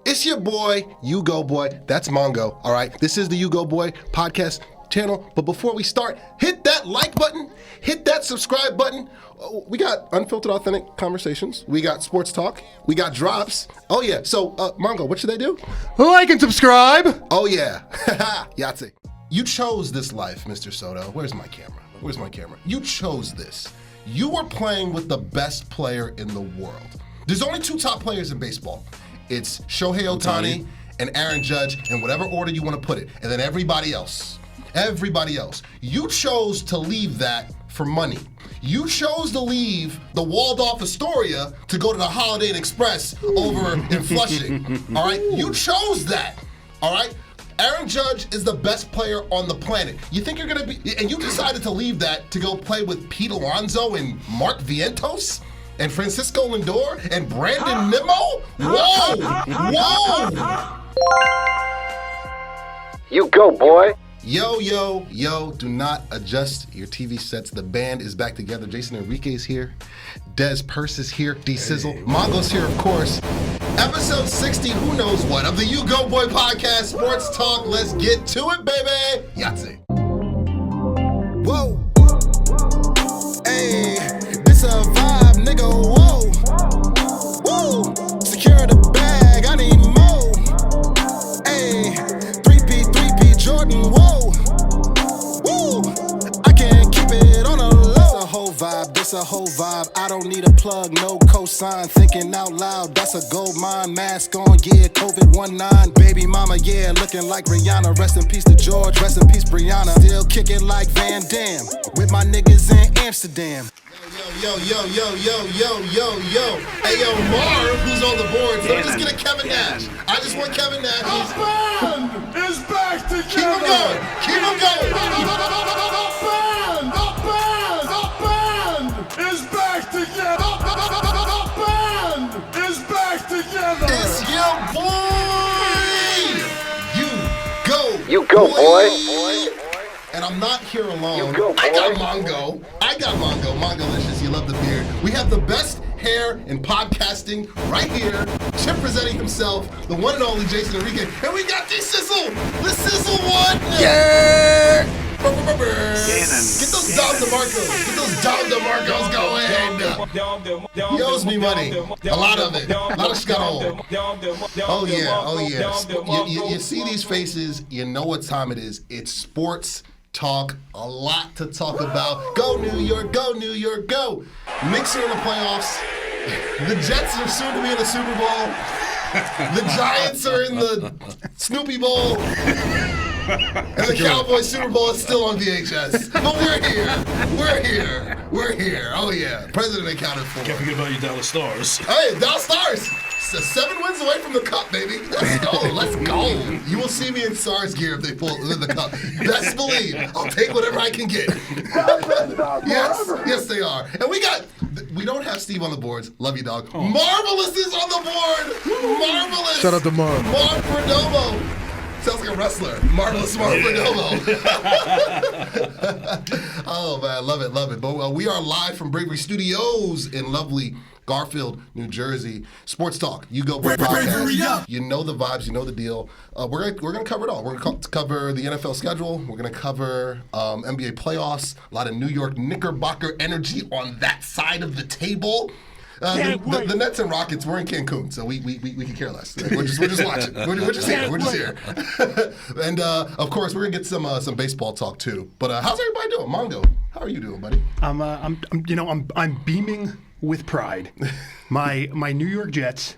It's your boy, U-Goboy. That's Mongo, all right? This is the U-Goboy podcast channel. But before we start, hit that like button, hit that subscribe button. We got unfiltered, authentic conversations. We got sports talk. We got drops. Oh, yeah. So, Mongo, what should they do? Like and subscribe. Oh, yeah. Yahtzee. You chose this life, Mr. Soto. Where's my camera? Where's my camera? You chose this. You were playing with the best player in the world. There's only two top players in baseball. It's Shohei Ohtani and Aaron Judge, in whatever order you want to put it. And then everybody else. Everybody else. You chose to leave that for money. You chose to leave the Waldorf Astoria to go to the Holiday Inn Express over in Flushing. All right? You chose that. All right? Aaron Judge is the best player on the planet. You think you're gonna be, and you decided to leave that to go play with Pete Alonso and Mark Vientos and Francisco Lindor and Brandon Nimmo? Whoa! Whoa! You go, boy. Yo, yo, yo, do not adjust your TV sets. The band is back together. Jason Enrique is here. Des Purse is here. D-Sizzle. Mongo's here, of course. Episode 60, who knows what, of the U-Goboy podcast, Sports Talk. Let's get to it, baby. Yahtzee. Whoa. Hey, this a vibe, nigga, whoa. Woo. Secure the bag, I need more. Hey, 3P, Jordan, whoa. Woo. I can't keep it on a low. This a whole vibe. I don't need a plug, no cosign. Thinking out loud, that's a gold mine. Mask on, yeah, COVID-19. Baby mama, yeah, looking like Rihanna. Rest in peace to George, rest in peace Brianna. Still kicking like Van Damme with my niggas in Amsterdam. Yo. Hey, yo, Marv, who's on the board. So just get a Kevin Nash. I just want Kevin Nash. The band is back together. Keep him going. Keep him going. The band is back together. The band is back together. It's your boy. You go, boy. And I'm not here alone. You go, boy. I got Mongo. Mongolicious. You love the beard. We have the best hair in podcasting right here. Chip presenting himself, the one and only Jason Enrique. And we got D-Sizzle. The Sizzle one. Yeah. Get those Dom DeMarcos. Get those Dom DeMarcos going. He owes me money. A lot of it. A lot of scuttle. Oh yeah. You see these faces, you know what time it is. It's sports talk. A lot to talk about. Go New York, go. Knicks are in the playoffs. The Jets are soon to be in the Super Bowl. The Giants are in the Snoopy Bowl. And the Cowboys Super Bowl is still on VHS. But we're here. Oh yeah. President accounted for. Can't forget about your Dallas Stars. Hey, Dallas Stars. 7 wins away from the cup, baby. Let's go. You will see me in Stars gear if they pull the cup. Best believe. I'll take whatever I can get. Yes, they are. And we don't have Steve on the boards. Love you, dog. Oh. Marvelous is on the board. Marvelous. Shout out to Marv. Marv Perdomo. Sounds like a wrestler. Marvelous Marv Perdomo. Oh, man. Love it. But we are live from Bravery Studios in lovely Garfield, New Jersey. Sports Talk, U-Goboy podcast. You know the vibes, you know the deal. We're gonna cover it all. We're gonna cover the NFL schedule. We're gonna cover NBA playoffs. A lot of New York Knickerbocker energy on that side of the table. The Nets and Rockets, we're in Cancun, so we can care less. We're just watching. We're just here. And of course, we're gonna get some baseball talk too. But how's everybody doing? Mongo, how are you doing, buddy? I'm beaming with pride. My New York Jets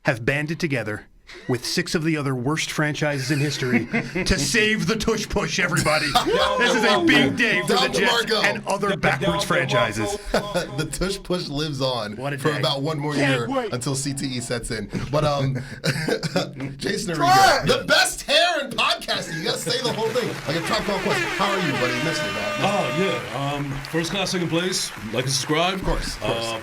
have banded together with 6 of the other worst franchises in history to save the tush push, everybody. This is a big day for the Jets and other backwards franchises. The tush push lives on for about one more year until CTE sets in. But Jason Enrique, the best hair in podcasting. You gotta say the whole thing. Like a top question. How are you, buddy? Missed it, dog. Oh, yeah. First class, second place. Like and subscribe. Of course.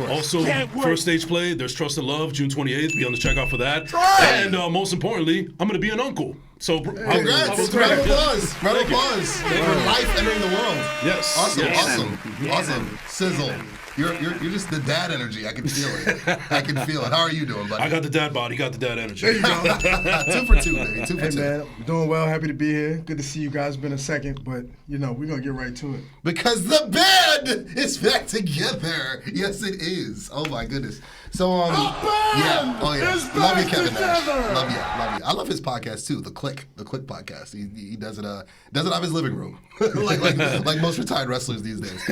Also, first stage play. There's Trust and Love, June 28th. Be on the checkout for that. And most importantly, I'm going to be an uncle. So, congrats. Round of applause. For life entering the world. Yes. Awesome. Sizzle. You're just the dad energy. I can feel it. I can feel it. How are you doing, buddy? I got the dad body, got the dad energy. There you go. 2 for 2, baby. 2 for 2. Man, doing well. Happy to be here. Good to see you guys. Been a second, but we're gonna get right to it. Because the band is back together. Yes, it is. Oh my goodness. So yeah, oh yeah. Love you, Kevin Nash. Love you. I love his podcast too. The Click podcast. He does it. Does it out of his living room, like most retired wrestlers these days.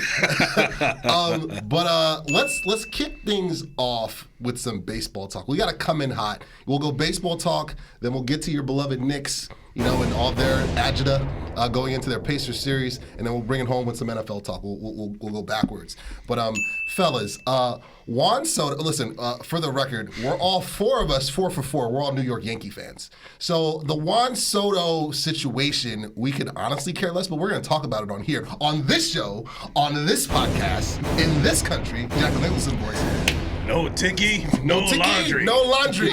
But let's kick things off with some baseball talk. We got to come in hot. We'll go baseball talk, then we'll get to your beloved Knicks, and all their agita going into their Pacers series, and then we'll bring it home with some NFL talk. We'll go backwards. But fellas, Juan Soto. Listen, for the record, we're all 4 of us 4 for 4. We're all New York Yankee fans. So the Juan Soto situation, we could honestly care less, but we're going to talk about it on here, on this show, on this podcast, in this country. Jack Nicholson boys. No ticky, no laundry. No laundry.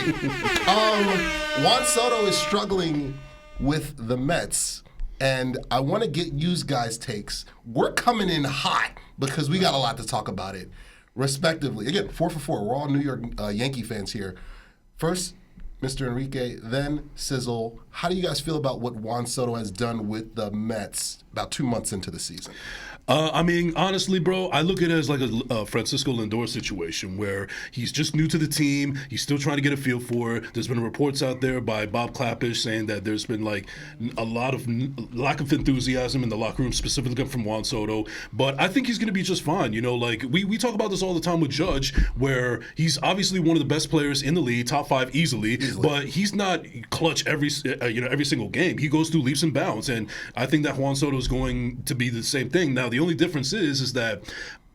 Juan Soto is struggling with the Mets, and I want to get you guys' takes. We're coming in hot because we got a lot to talk about it, respectively. Again, 4 for 4. We're all New York Yankee fans here. First, Mr. Enrique, then Sizzle. How do you guys feel about what Juan Soto has done with the Mets about 2 months into the season? I mean, honestly, bro, I look at it as like a Francisco Lindor situation where he's just new to the team. He's still trying to get a feel for it. There's been reports out there by Bob Clappish saying that there's been like a lot of lack of enthusiasm in the locker room, specifically from Juan Soto. But I think he's going to be just fine. Like we talk about this all the time with Judge, where he's obviously one of the best players in the league, top 5 easily. But he's not clutch every single game. He goes through leaps and bounds, and I think that Juan Soto is going to be the same thing. Now, the only difference is that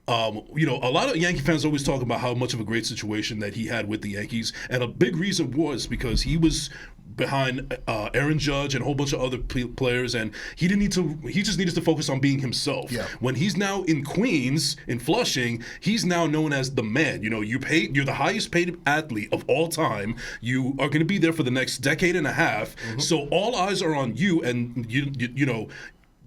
a lot of Yankee fans always talk about how much of a great situation that he had with the Yankees, and a big reason was because he was behind Aaron Judge and a whole bunch of other players, and he just needed to focus on being himself. Yeah. When he's now in Queens, in Flushing, he's now known as the man. You're the highest paid athlete of all time. You are going to be there for the next decade and a half. Mm-hmm. So all eyes are on you, and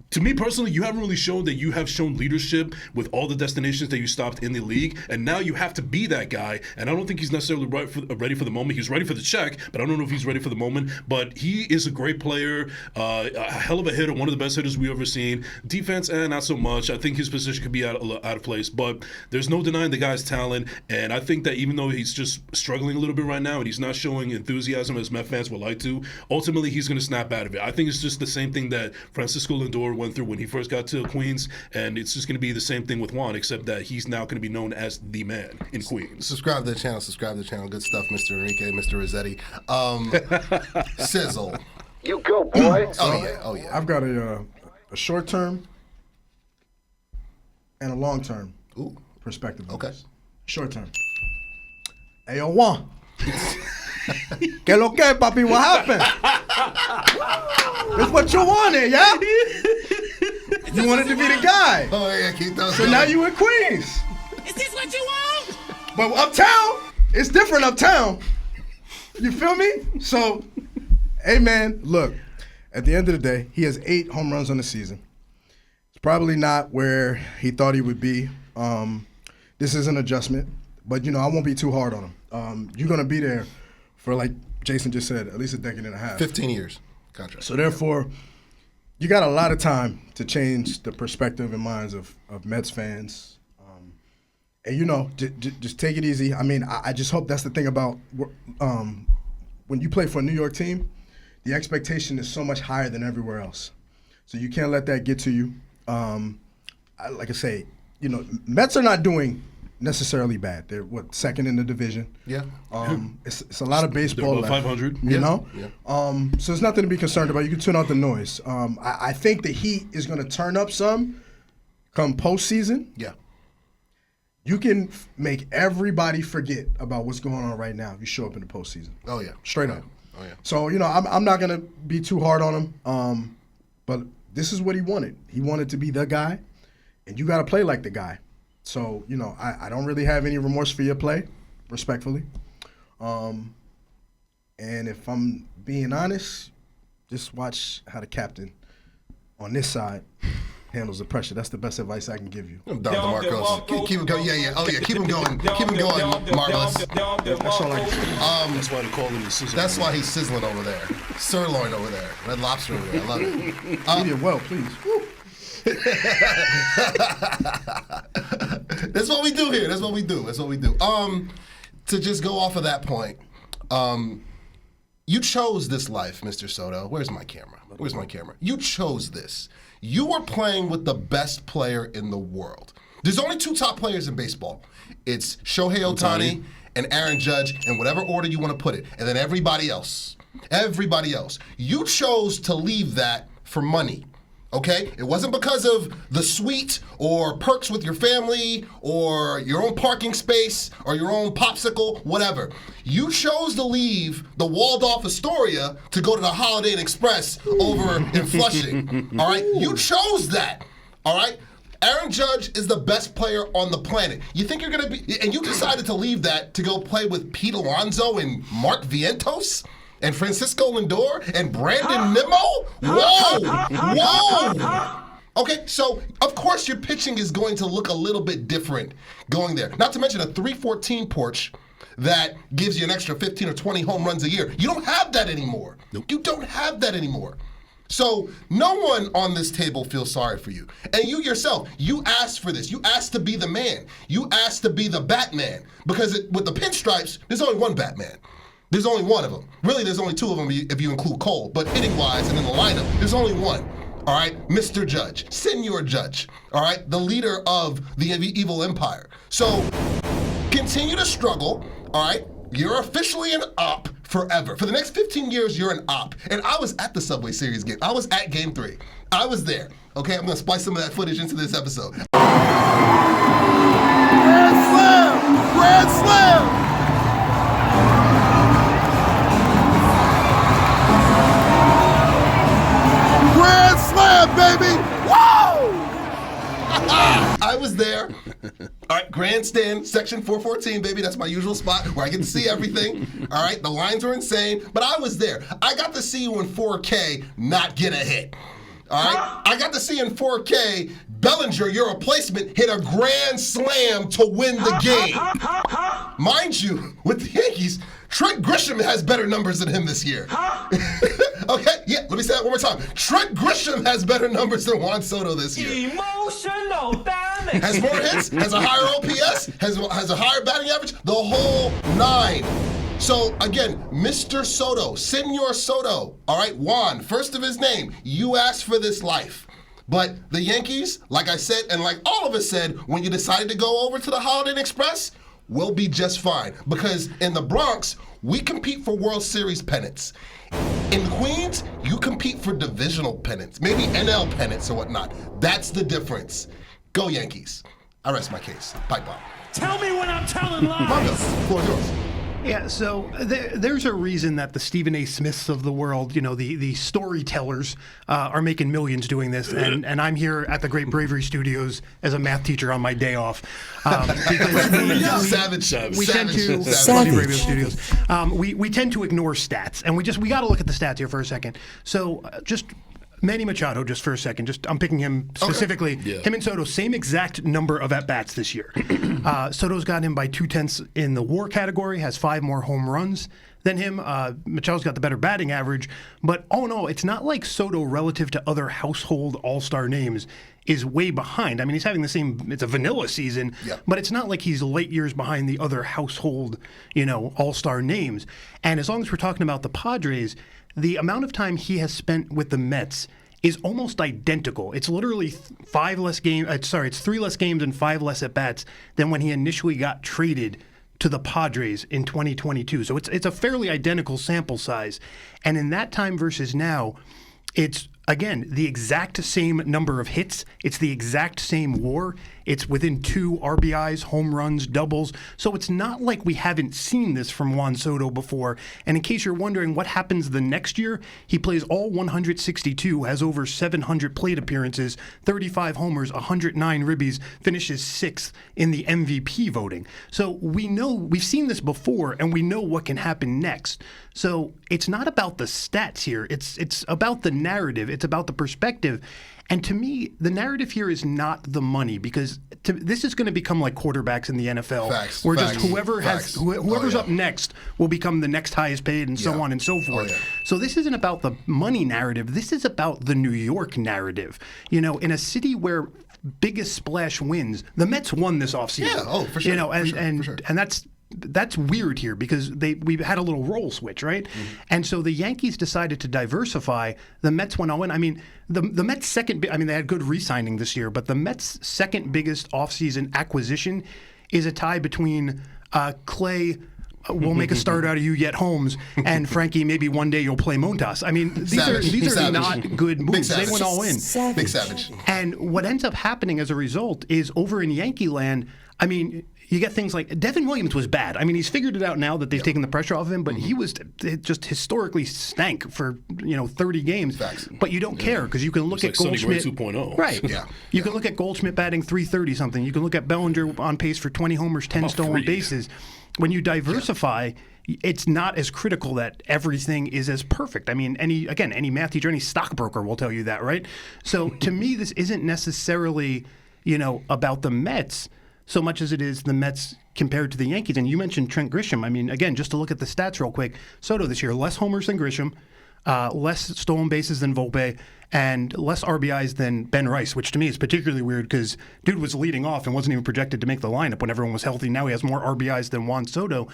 to me personally, you haven't really shown that you have shown leadership with all the destinations that you stopped in the league, and now you have to be that guy. And I don't think he's necessarily ready for the moment. He's ready for the check, but I don't know if he's ready for the moment. But he is a great player, a hell of a hitter, one of the best hitters we've ever seen. Defense, not so much. I think his position could be out of place, but there's no denying the guy's talent. And I think that even though he's just struggling a little bit right now and he's not showing enthusiasm as Met fans would like to, ultimately he's going to snap out of it. I think it's just the same thing that Francisco Lindor went through when he first got to Queens, and it's just going to be the same thing with Juan, except that he's now going to be known as the man in Queens. Subscribe to the channel. Good stuff, Mr. Enrique, Mr. Rossetti. Sizzle. You go, boy. Oh yeah. I've got a short term and a long term perspective. Okay. Short term. Hey, yo, Juan. ¿Qué lo que, papi? What happened? It's what you wanted, yeah? You wanted to be the guy. Oh, yeah, keep those So going. now you in Queens. Is this what you want? But uptown, it's different uptown. You feel me? So, hey, man, look, at the end of the day, he has 8 home runs on the season. It's probably not where he thought he would be. This is an adjustment, but, I won't be too hard on him. You're going to be there for, like Jason just said, at least a decade and a half. 15 years contract. So therefore, you got a lot of time to change the perspective and minds of Mets fans. And, just take it easy. I mean, I just hope that's the thing about when you play for a New York team, the expectation is so much higher than everywhere else. So you can't let that get to you. Like I say, Mets are not doing necessarily bad. They're second in the division. Yeah. It's a lot of baseball They're about left. 500. Yeah. Yeah. So there's nothing to be concerned about. You can tune out the noise. I think the heat is going to turn up some come postseason. Yeah. You can make everybody forget about what's going on right now if you show up in the postseason. Oh yeah. Straight up. Oh yeah. So I'm not going to be too hard on him. But this is what he wanted. He wanted to be the guy, and you got to play like the guy. So, I don't really have any remorse for your play, respectfully. And if I'm being honest, just watch how the captain on this side handles the pressure. That's the best advice I can give you. Don DeMarcos. Keep him going. Yeah. Oh, yeah. Keep him going. Keep him going. Marvelous. That's all I can say. That's why they call him the sizzle. That's why he's sizzling over there. Sirloin over there. Red Lobster over there. I love it. Eat it well, please. That's what we do here. That's what we do. To just go off of that point, you chose this life, Mr. Soto. Where's my camera? You chose this. You were playing with the best player in the world. There's only two top players in baseball. It's Shohei Ohtani and Aaron Judge, in whatever order you want to put it, and then everybody else. You chose to leave that for money. Okay? It wasn't because of the suite or perks with your family or your own parking space or your own popsicle, whatever. You chose to leave the Waldorf Astoria to go to the Holiday Inn Express over in Flushing. All right? You chose that. All right? Aaron Judge is the best player on the planet. You think you're going to be, and you decided to leave that to go play with Pete Alonso and Mark Vientos? And Francisco Lindor and Brandon Nimmo? Whoa! Okay, so of course your pitching is going to look a little bit different going there. Not to mention a 314 porch that gives you an extra 15 or 20 home runs a year. You don't have that anymore. Nope. You don't have that anymore. So no one on this table feels sorry for you. And you yourself, you asked for this. You asked to be the man. You asked to be the Batman. Because with the pinstripes, there's only one Batman. There's only one of them. Really, there's only two of them if you include Cole. But hitting-wise and in the lineup, there's only one. All right? Mr. Judge. Senor Judge. All right? The leader of the evil empire. So continue to struggle. All right? You're officially an op forever. For the next 15 years, you're an op. And I was at the Subway Series game. I was at Game 3. I was there. Okay? I'm going to splice some of that footage into this episode. Grand Slam! Grand Slam! Grand Slam, baby! Woo! I was there. All right, grandstand, section 414, baby. That's my usual spot where I get to see everything. All right, the lines were insane, but I was there. I got to see you in 4K not get a hit. All right, I got to see in 4K Bellinger, your replacement, hit a grand slam to win the game. Mind you, with the Yankees, Trent Grisham has better numbers than him this year. Okay, yeah, let me say that one more time. Trent Grisham has better numbers than Juan Soto this year. Emotional damage. Has more hits, has a higher OPS, has a higher batting average, the whole nine. So again, Mr. Soto, Senor Soto, all right, Juan, first of his name, you asked for this life. But the Yankees, like I said, and like all of us said, when you decided to go over to the Holiday Inn Express, we'll be just fine. Because in the Bronx, we compete for World Series pennants. In Queens, you compete for divisional pennants, maybe NL pennants or whatnot. That's the difference. Go Yankees. I rest my case. Pipe bomb. Tell me when I'm telling lies. Mondo, floor is yours. Yeah, so there's a reason that the Stephen A. Smiths of the world, you know, the storytellers are making millions doing this, and I'm here at the Great Bravery Studios as a math teacher on my day off. Savage. We tend to Savage. Radio Studios. We tend to ignore stats, and we got to look at the stats here for a second. So just Manny Machado, just for a second. I'm picking him specifically. Okay. Yeah. Him and Soto, same exact number of at-bats this year. Soto's got him by 2/10 in the WAR category, has 5 more home runs than him. Machado's got the better batting average. But, oh no, it's not like Soto, relative to other household all-star names, is way behind. I mean, he's having the same, it's a vanilla season, but it's not like he's light years behind the other household, all-star names. And as long as we're talking about the Padres, the amount of time he has spent with the Mets is almost identical. It's literally 3 less games and 5 less at-bats than when he initially got traded to the Padres in 2022. So it's a fairly identical sample size. And in that time versus now, it's, again, the exact same number of hits. It's the exact same WAR. It's within 2 RBIs, home runs, doubles. So it's not like we haven't seen this from Juan Soto before. And in case you're wondering what happens the next year, he plays all 162, has over 700 plate appearances, 35 homers, 109 ribbies, finishes 6th in the MVP voting. So we know, we've seen this before, and we know what can happen next. So it's not about the stats here. It's about the narrative. It's about the perspective. And to me, the narrative here is not the money, because this is going to become like quarterbacks in the NFL, where just whoever's up next will become the next highest paid, and so on and so forth. So this isn't about the money narrative. This is about the New York narrative. You know, in a city where biggest splash wins, the Mets won this offseason. Yeah, for sure. You know, and that's weird here, because we had a little role switch, right? And so the Yankees decided to diversify. The Mets went on. I mean, the Mets' they had good re-signing this year, but the Mets' second biggest offseason acquisition is a tie between Clay, we'll make a start out of you yet, Holmes, and Frankie, maybe one day you'll play Montas. I mean, these are not good moves. They went all in. Big Savage. And what ends up happening as a result is, over in Yankee land, I mean, you get things like Devin Williams was bad. I mean, he's figured it out now that they've taken the pressure off of him, but he was just historically stank for 30 games. But you don't care, because you can look at Goldschmidt 2.0. Right. You can look at Goldschmidt batting .330 something. You can look at Bellinger on pace for 20 homers, 10 stolen bases. When you diversify, it's not as critical that everything is as perfect. I mean, any math teacher, any stockbroker will tell you that, right? So to me, this isn't necessarily, about the Mets so much as it is the Mets compared to the Yankees. And you mentioned Trent Grisham. I mean, again, just to look at the stats real quick, Soto this year, less homers than Grisham, less stolen bases than Volpe, and less RBIs than Ben Rice, which to me is particularly weird, because dude was leading off and wasn't even projected to make the lineup when everyone was healthy. Now he has more RBIs than Juan Soto.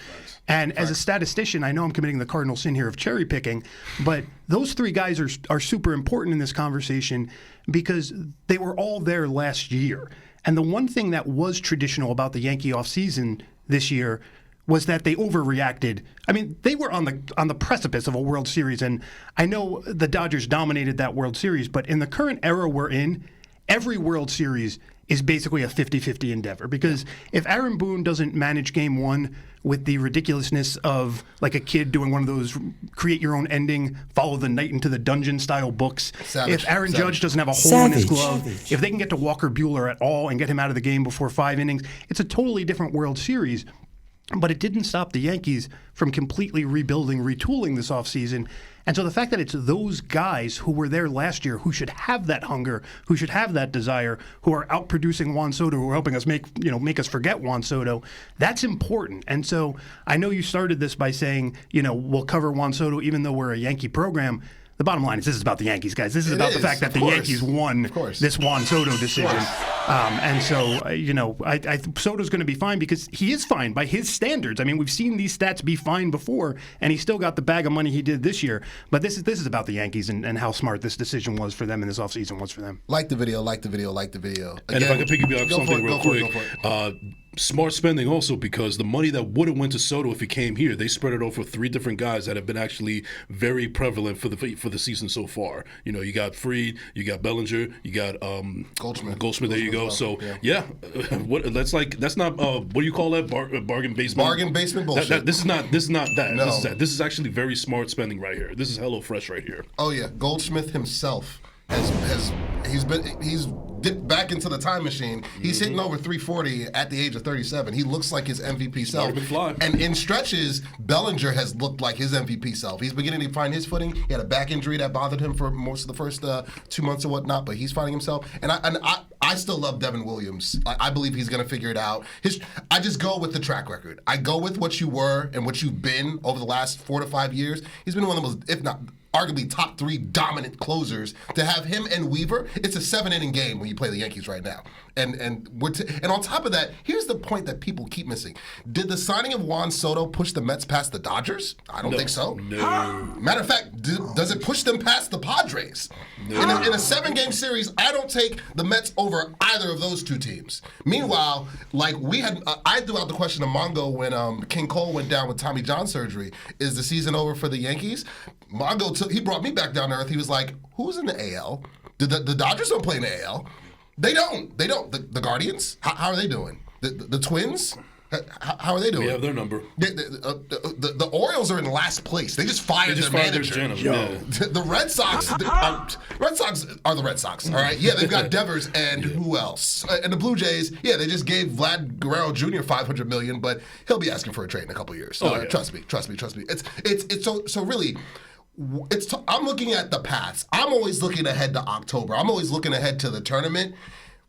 And as a statistician, I know I'm committing the cardinal sin here of cherry picking, but those three guys are super important in this conversation, because they were all there last year. And the one thing that was traditional about the Yankee offseason this year was that they overreacted. I mean, they were on the precipice of a World Series, and I know the Dodgers dominated that World Series, but in the current era we're in, every World Series is basically a 50-50 endeavor, because if Aaron Boone doesn't manage Game 1 with the ridiculousness of like a kid doing one of those create your own ending, follow the night into the dungeon style books, if Aaron Judge doesn't have a hole in his glove, if they can get to Walker Buehler at all and get him out of the game before 5 innings, it's a totally different World Series. But it didn't stop the Yankees from completely rebuilding, retooling this offseason. And so the fact that it's those guys who were there last year, who should have that hunger, who should have that desire, who are outproducing Juan Soto, who are helping us make us forget Juan Soto, that's important. And so I know you started this by saying, we'll cover Juan Soto even though we're a Yankee program. The bottom line is this is about the Yankees, guys. This is about the fact that the Yankees won this Juan Soto decision. And so, Soto's going to be fine, because he is fine by his standards. I mean, we've seen these stats be fine before, and he still got the bag of money he did this year. But this is about the Yankees and how smart this decision was for them and this offseason was for them. Like the video. Again, and if I can piggyback something real quick. Smart spending also, because the money that would have went to Soto if he came here, they spread it over 3 different guys that have been actually very prevalent for the season so far. You got Fried, you got Bellinger, you got Goldschmidt. There you go. So that's not what do you call that? Bargain basement. Bargain basement bullshit. This is not that. No. This is actually very smart spending right here. This is HelloFresh right here. Oh yeah, Goldschmidt himself he's dipped back into the time machine. He's hitting over 340 at the age of 37. He looks like his MVP self. And in stretches, Bellinger has looked like his MVP self. He's beginning to find his footing. He had a back injury that bothered him for most of the first 2 months or whatnot, but he's finding himself. And I still love Devin Williams. I believe he's going to figure it out. I just go with the track record. I go with what you were and what you've been over the last 4 to 5 years. He's been one of the most, if not arguably top 3 dominant closers. To have him and Weaver, it's a 7-inning game when you play the Yankees right now. And on top of that, here's the point that people keep missing. Did the signing of Juan Soto push the Mets past the Dodgers? I don't think so. No. Matter of fact, does it push them past the Padres? No. In a 7-game series, I don't take the Mets over either of those 2 teams. Meanwhile, like we had, I threw out the question to Mongo when King Cole went down with Tommy John surgery. Is the season over for the Yankees? Mongo he brought me back down to earth. He was like, "Who's in the AL? The Dodgers don't play in the AL. They don't. The Guardians? How are they doing? The Twins? How are they doing? We have their number. The Orioles are in last place. They just fired their manager. The Red Sox. Red Sox are the Red Sox. All right. Yeah, they've got Devers and who else? And the Blue Jays. Yeah, they just gave Vlad Guerrero Jr. $500 million, but he'll be asking for a trade in a couple years. Trust me. It's so really. I'm looking at the paths. I'm always looking ahead to October. I'm always looking ahead to the tournament.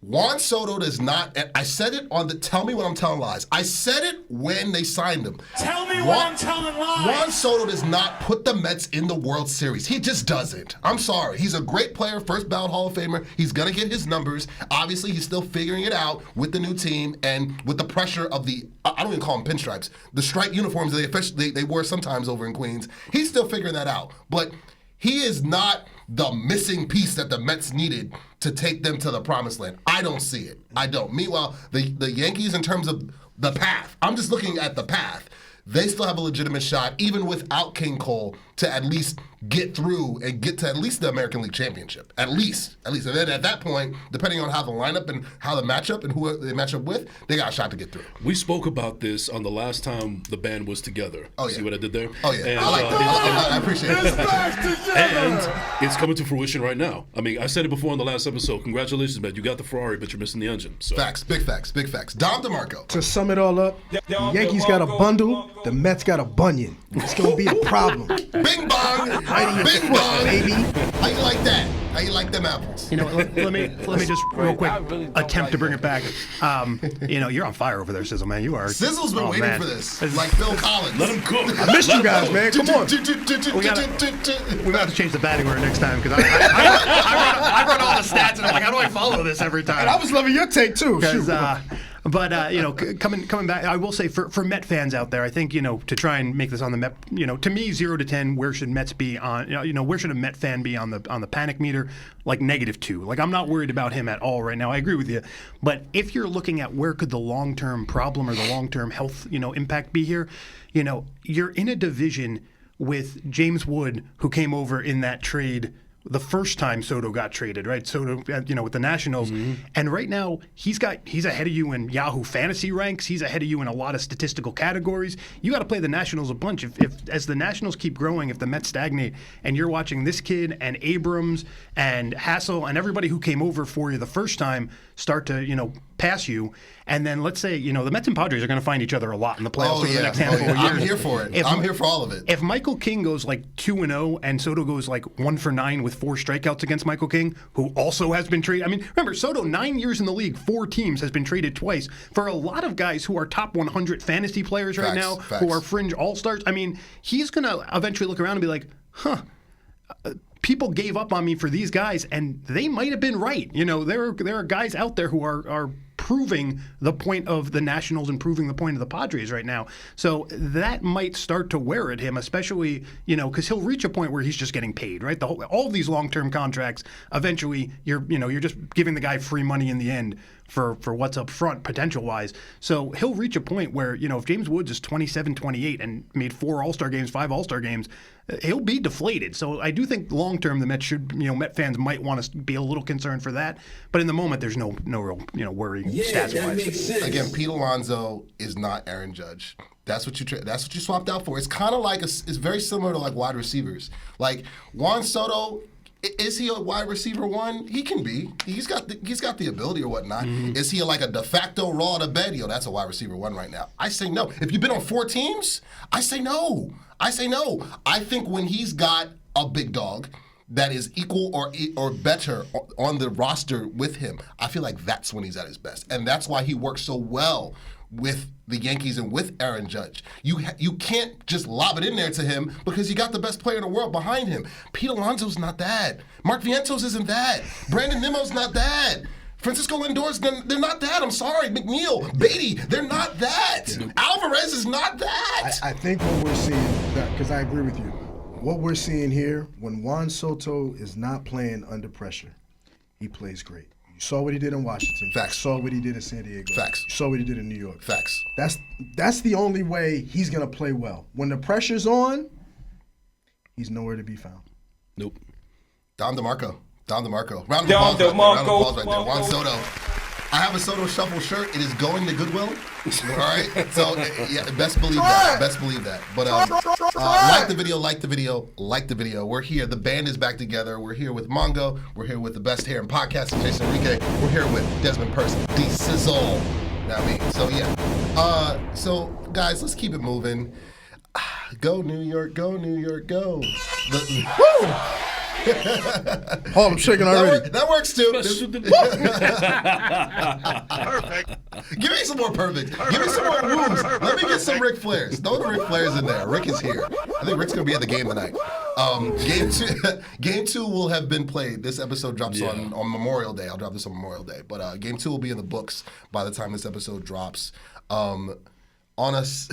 Juan Soto does not, and I said it on the, tell me when I'm telling lies. I said it when they signed him. Tell me when I'm telling lies. Juan Soto does not put the Mets in the World Series. He just doesn't. I'm sorry. He's a great player, first ballot Hall of Famer. He's going to get his numbers. Obviously, he's still figuring it out with the new team and with the pressure of the, I don't even call them pinstripes, the striped uniforms that they wear sometimes over in Queens. He's still figuring that out. But he is not the missing piece that the Mets needed to take them to the promised land. I don't see it. I don't. Meanwhile, the Yankees, in terms of the path, I'm just looking at the path. They still have a legitimate shot, even without King Cole, to at least get through and get to at least the American League Championship. At least. And then at that point, depending on how the lineup and how the matchup and who they match up with, they got a shot to get through. We spoke about this on the last time the band was together. Oh, yeah. See what I did there? Oh, yeah. And, I like that. I appreciate it. And it's coming to fruition right now. I mean, I said it before in the last episode. Congratulations, man. You got the Ferrari, but you're missing the engine. So. Facts. Big facts. Big facts. Dom DeMarco. To sum it all up, the Yankees got a bundle, the Mets got a bunion. It's going to be a problem. Bing bong. Bing bong, baby. How you like that? How you like them apples? You know, let me just real quick attempt to bring it back. You know, you're on fire over there, Sizzle, man. You are. Sizzle's been waiting for this, like Phil Collins. Let him cook. I missed you guys, man. Come on. We might have to change the batting order next time because I run all the stats and I'm like, how do I follow this every time? And I was loving your take too. Shoot. But you know, coming back, I will say for Met fans out there, I think, you know, to try and make this on the Met, you know, to me, 0 to 10, where should Mets be on? You know, where should a Met fan be on the panic meter? Like -2. Like, I'm not worried about him at all right now. I agree with you. But if you're looking at where could the long-term problem or the long-term health, you know, impact be here, you know, you're in a division with James Wood, who came over in that trade the first time Soto got traded, right? Soto, you know, with the Nationals. And right now, he's ahead of you in Yahoo fantasy ranks. He's ahead of you in a lot of statistical categories. You got to play the Nationals a bunch. If as the Nationals keep growing, if the Mets stagnate, and you're watching this kid and Abrams and Hassel and everybody who came over for you the first time start to, you know, pass you, and then let's say, you know, the Mets and Padres are going to find each other a lot in the playoffs over the next handful of years. I'm here for it. I'm here for all of it. If Michael King goes like 2-0 and Soto goes like 1 for 9 with 4 strikeouts against Michael King, who also has been traded. I mean, remember, Soto, 9 years in the league, 4 teams, has been traded twice. For a lot of guys who are top 100 fantasy players right now, who are fringe all-stars, I mean, he's going to eventually look around and be like, huh, people gave up on me for these guys, and they might have been right. You know, there are guys out there who are proving the point of the Nationals and proving the point of the Padres right now. So that might start to wear at him, especially, you know, because he'll reach a point where he's just getting paid, right? All of these long-term contracts, eventually you're just giving the guy free money in the end for what's up front potential-wise. So he'll reach a point where, you know, if James Woods is 27, 28 and made 4 All-Star games, 5 All-Star games, he'll be deflated. So I do think long-term the Mets should, you know, Met fans might want to be a little concerned for that. But in the moment, there's no real, you know, worry stats-wise. Again, Pete Alonso is not Aaron Judge. That's what you swapped out for. It's kind of like it's very similar to like wide receivers. Like Juan Soto, is he a wide receiver 1? He can be. He's got the ability or whatnot. Is he like a de facto raw to bed? Yo, that's a wide receiver 1 right now. I say no. If you've been on 4 teams, I say no. I think when he's got a big dog that is equal or better on the roster with him, I feel like that's when he's at his best. And that's why he works so well with the Yankees and with Aaron Judge. You can't just lob it in there to him because you got the best player in the world behind him. Pete Alonso's not that. Mark Vientos isn't that. Brandon Nimmo's not that. Francisco Lindor's, they're not that. I'm sorry. McNeil, Beatty, they're not that. Alvarez is not that. I think what we're seeing, because I agree with you, what we're seeing here, when Juan Soto is not playing under pressure, he plays great. You saw what he did in Washington. Facts. You saw what he did in San Diego. Facts. You saw what he did in New York. Facts. That's the only way he's going to play well. When the pressure's on, he's nowhere to be found. Nope. Dom DeMarco. Round of applause right there. Juan Soto. I have a Soto Shuffle shirt. It is going to Goodwill. All right? So, yeah, best believe that. But like the video. We're here. The band is back together. We're here with Mongo. We're here with the best hair in podcasting, Jason Enrique. We're here with Desmond Person, D-Sizzle. So, yeah. So, guys, let's keep it moving. Go, New York, go, New York, go. Oh, I'm shaking already. That works too. Perfect. Give me some more perfect. Give me some more moves. Let me get some Ric Flairs. Throw the Ric Flairs in there. Rick is here. I think Rick's gonna be at the game tonight. Game two will have been played. This episode drops on Memorial Day. I'll drop this on Memorial Day. But game 2 will be in the books by the time this episode drops. On us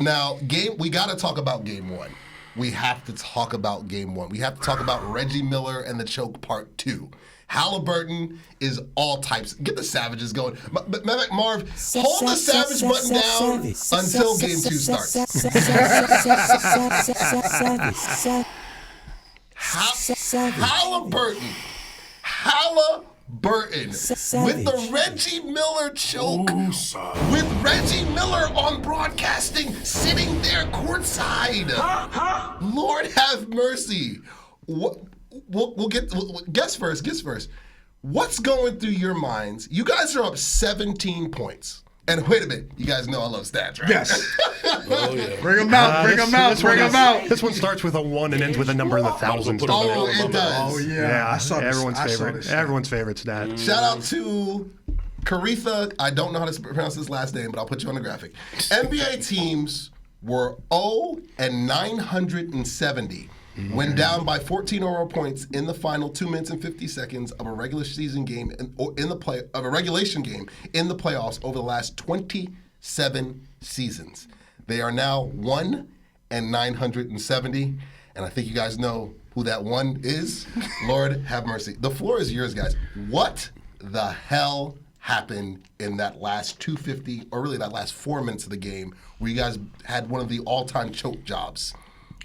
now. We got to talk about game 1. We have to talk about game 1. We have to talk about Reggie Miller and the choke part 2. Halliburton is all types. Get the savages going. Marv, hold the savage button down until game 2 starts. Halliburton with the Reggie Miller choke, with Reggie Miller on broadcasting, sitting there courtside. Lord have mercy. We'll guess first. What's going through your minds? You guys are up 17 points. And wait a minute, you guys know I love stats, right? Yes. Oh, yeah. Bring them out. This one starts with a 1 and ends with a number in the thousands. Oh, it does. Oh, yeah. I saw this. Everyone's favorite stat. Shout out to Caritha. I don't know how to pronounce this last name, but I'll put you on the graphic. NBA teams were 0 and 970 when down by 14 or more points in the final 2 minutes and 50 seconds of a regular season game of a regulation game in the playoffs over the last 27 seasons. They are now 1 and 970, and I think you guys know who that one is. Lord have mercy. The floor is yours, guys. What the hell happened in that last 250, or really that last 4 minutes of the game, where you guys had one of the all-time choke jobs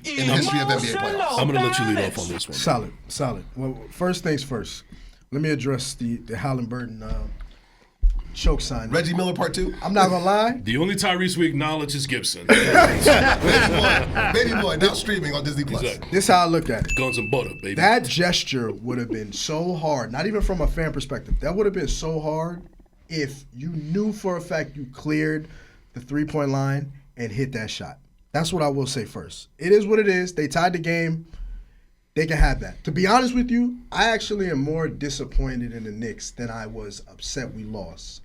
in the history of NBA playoffs? I'm going to let you lead off on this one. Solid. Well, first things first. Let me address the Halliburton choke sign. Reggie Miller part 2? I'm not going to lie. The only Tyrese we acknowledge is Gibson. Baby boy, now streaming on Disney+. Exactly. This is how I look at it. Guns and butter, baby. That gesture would have been so hard, not even from a fan perspective. That would have been so hard if you knew for a fact you cleared the three-point line and hit that shot. That's what I will say first. It is what it is. They tied the game. They can have that. To be honest with you, I actually am more disappointed in the Knicks than I was upset we lost,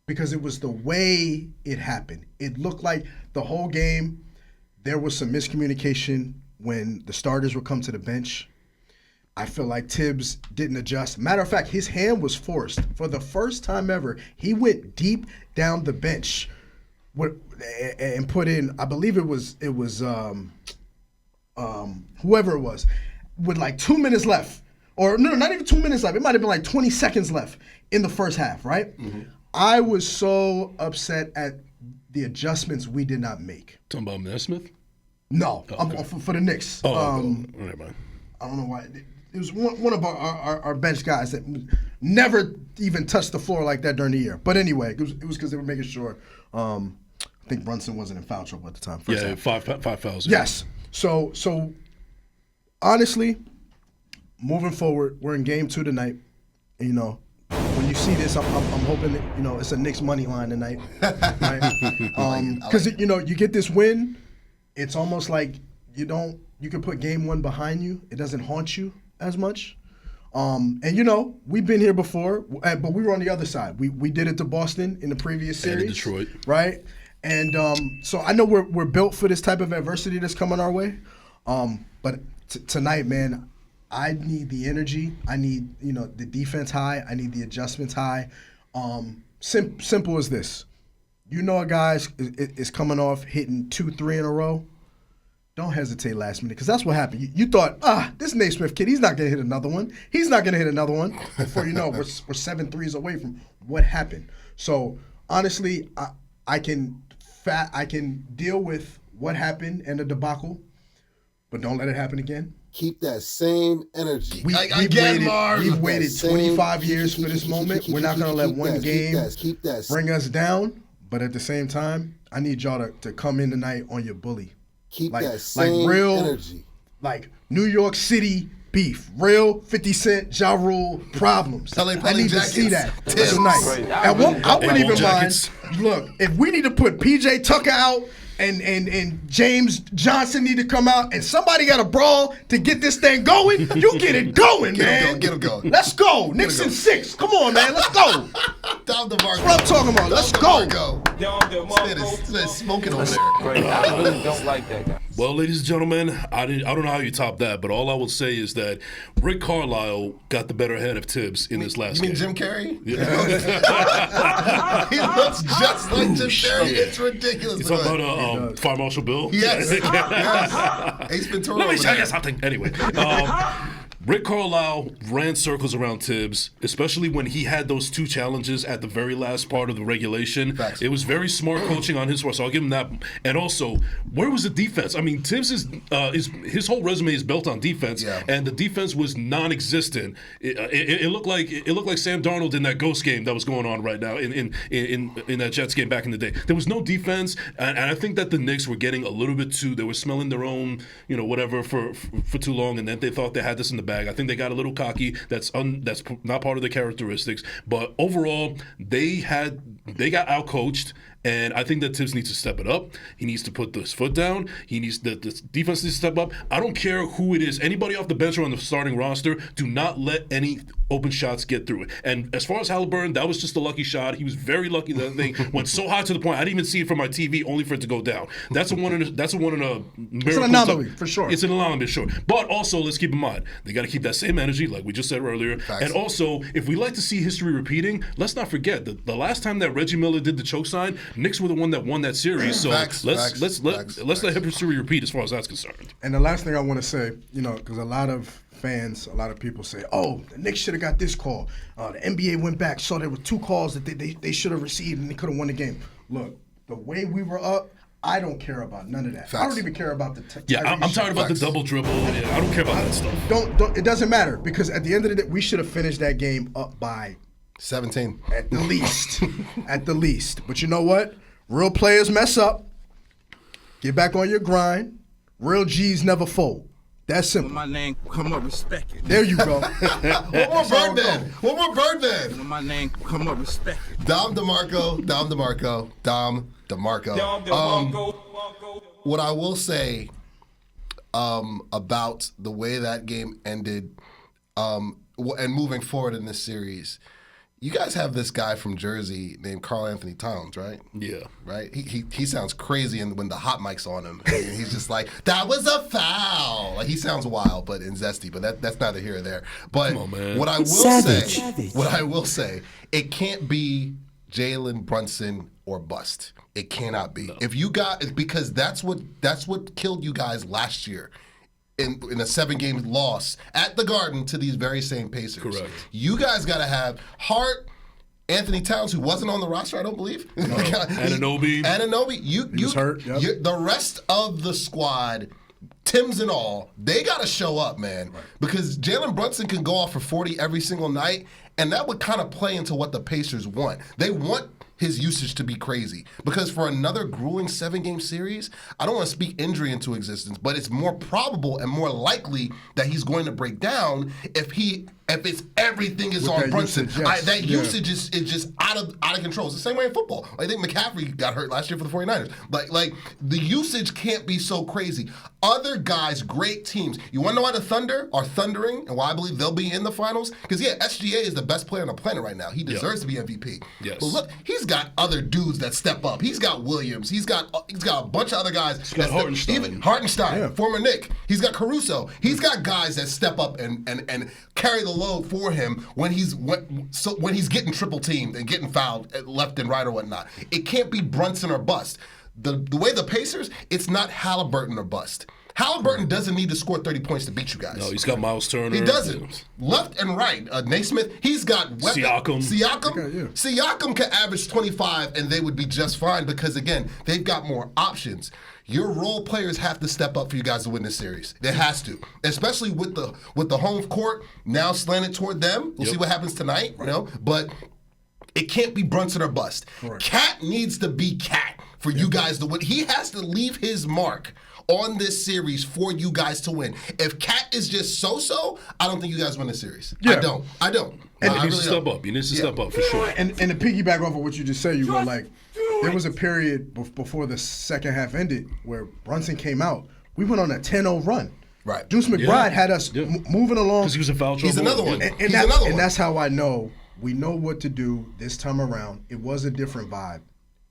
because it was the way it happened. It looked like the whole game there was some miscommunication when the starters would come to the bench. I feel like Tibbs didn't adjust. Matter of fact, his hand was forced. For the first time ever, he went deep down the bench and put in, I believe it was whoever it was, with like 2 minutes left. Or no, not even 2 minutes left. It might have been like 20 seconds left in the first half, right? Mm-hmm. I was so upset at the adjustments we did not make. Talking about Nesmith? No, okay. For the Knicks. Never mind. I don't know why. It was one of our bench guys that never even touched the floor like that during the year. But anyway, it was because they were making sure. I think Brunson wasn't in foul trouble at the time. Yeah, five fouls. Yes. So honestly, moving forward, we're in game 2 tonight. You know, when you see this, I'm hoping that, you know, it's a Knicks money line tonight, right? Because you know, you get this win, it's almost like you can put game 1 behind you. It doesn't haunt you as much. And you know, we've been here before, but we were on the other side. We did it to Boston in the previous series, and Detroit, right? And so I know we're built for this type of adversity that's coming our way. But tonight, man, I need the energy. I need, you know, the defense high. I need the adjustments high. Simple as this. You know, a guy is coming off hitting 2-3 in a row. Don't hesitate last minute, because that's what happened. You thought, this Naismith kid, he's not going to hit another one. He's not going to hit another one. Before you know, we're 7 threes away from what happened. So honestly, I can deal with what happened and the debacle, but don't let it happen again. Keep that same energy. We've waited 25 years for this moment. We're not going to let one game bring us down, but at the same time, I need y'all to come in tonight on your bully. Keep that same real energy. Like New York City beef, real 50 Cent, Ja Rule problems. I need to see that tonight. I wouldn't even mind. Look, if we need to put PJ Tucker out and James Johnson need to come out, and somebody got to brawl to get this thing going. You get it going, man. Get him going. Let's go. Knicks in 6. Come on, man. Let's go. Down DeMarco. That's what I'm talking about. Let's go. It's smoking over there. I really don't like that guy. Well, ladies and gentlemen, I don't know how you top that, but all I will say is that Rick Carlisle got the better head of Tibbs in this last You mean game. Jim Carrey? He looks just like Jim Carrey. It's ridiculous. You talking about Fire Marshal Bill? Yes. Yes. Ace Ventura. Let me over show there. you something. Anyway, Rick Carlisle ran circles around Tibbs, especially when he had those 2 challenges at the very last part of the regulation. Facts. It was very smart coaching on his part, so I'll give him that. And also, where was the defense? I mean, Tibbs is his whole resume is built on defense, and the defense was non-existent. It looked like Sam Darnold in that ghost game that was going on right now in that Jets game back in the day. There was no defense, and I think that the Knicks were getting a little bit they were smelling their own, whatever for too long, and then they thought they had this in the bag. I think they got a little cocky. That's not part of their characteristics. But overall, they got outcoached. And I think that Tibbs needs to step it up. He needs to put his foot down. The defense needs to step up. I don't care who it is. Anybody off the bench or on the starting roster, do not let any open shots get through it. And as far as Halliburton, that was just a lucky shot. He was very lucky that thing went so high to the point I didn't even see it from my TV, only for it to go down. That's a one in a miracle. It's an anomaly, for sure. It's an anomaly, sure. But also, let's keep in mind, they got to keep that same energy, like we just said earlier. Facts. And also, if we like to see history repeating, let's not forget that the last time that Reggie Miller did the choke sign, Knicks were the one that won that series. So let's let history repeat as far as that's concerned. And the last thing I want to say, because a lot of fans, a lot of people say, oh, the Knicks should have got this call. The NBA went back, saw there were 2 calls that they should have received and they could have won the game. Look, the way we were up, I don't care about none of that. Facts. I don't even care about the I'm tired about the double dribble. I don't care about that stuff. Don't. It doesn't matter, because at the end of the day, we should have finished that game up by 17 at the least. At the least. But you know what? Real players mess up. Get back on your grind. Real G's never fold. That's simple. When my name come up, respect it. There you go. One more Birdman. One more Birdman. When my name come up, respect it. Dom DeMarco. What I will say about the way that game ended and moving forward in this series, you guys have this guy from Jersey named Karl Anthony Towns, right? Yeah. Right? He sounds crazy when the hot mic's on him. And he's just like, that was a foul. Like, he sounds wild but and zesty, but that's neither here or there. But come on, man. what I will say, it can't be Jalen Brunson or bust. It cannot be. No. Because that's what killed you guys last year. In a 7-game loss at the Garden to these very same Pacers. Correct. You guys got to have Hart, Anthony Towns, who wasn't on the roster, I don't believe. Anunoby. He was hurt. Yep. The rest of the squad, Tims and all, they got to show up, man. Right. Because Jalen Brunson can go off for 40 every single night, and that would kind of play into what the Pacers want. They want his usage to be crazy. Because for another grueling 7-game series, I don't want to speak injury into existence, but it's more probable and more likely that he's going to break down if everything is on Brunson. Usage is just out of control. It's the same way in football. I think McCaffrey got hurt last year for the 49ers. Like the usage can't be so crazy. Other guys, great teams. You want to know why the Thunder are thundering and why I believe they'll be in the finals? Because SGA is the best player on the planet right now. He deserves to be MVP. Yes. But look, he's got other dudes that step up. He's got Williams. He's got a bunch of other guys. He's got Hartenstein, former Knick. He's got Caruso. He's got guys that step up and carry the load for him when he's getting triple teamed and getting fouled left and right or whatnot. It can't be Brunson or bust. The way the Pacers, it's not Halliburton or bust. Halliburton doesn't need to score 30 points to beat you guys. No, he's got Miles Turner. He doesn't. Left and right. Naismith, he's got Siakam. Siakam can average 25 and they would be just fine because, again, they've got more options. Your role players have to step up for you guys to win this series. It has to, especially with the home court now slanted toward them. We'll see what happens tonight, but it can't be Brunson or bust. Correct. Cat needs to be Cat for you guys to win. He has to leave his mark on this series for you guys to win. If Cat is just so-so, I don't think you guys win the series. Yeah. I don't. And you need to step up. You need to step up for sure. And to piggyback off of what you just said, you go like, there was a period before the second half ended where Brunson came out. We went on a 10-0 run. Right. Deuce McBride had us moving along. Because he was in foul trouble. He's another one. And that's how I know we know what to do this time around. It was a different vibe.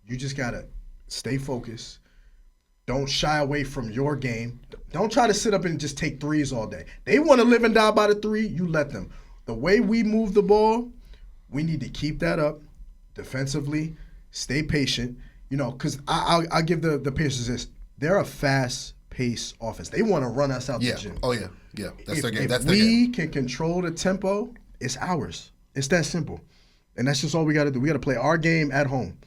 You just got to stay focused. Don't shy away from your game. Don't try to sit up and just take threes all day. They want to live and die by the three, you let them. The way we move the ball, we need to keep that up defensively, stay patient. You know, because I'll give the Pacers this. They're a fast-paced offense. They want to run us out the gym. Oh, yeah. Yeah. That's their game. If That's their game. we can control the tempo, it's ours. It's that simple. And that's just all we got to do. We got to play our game at home.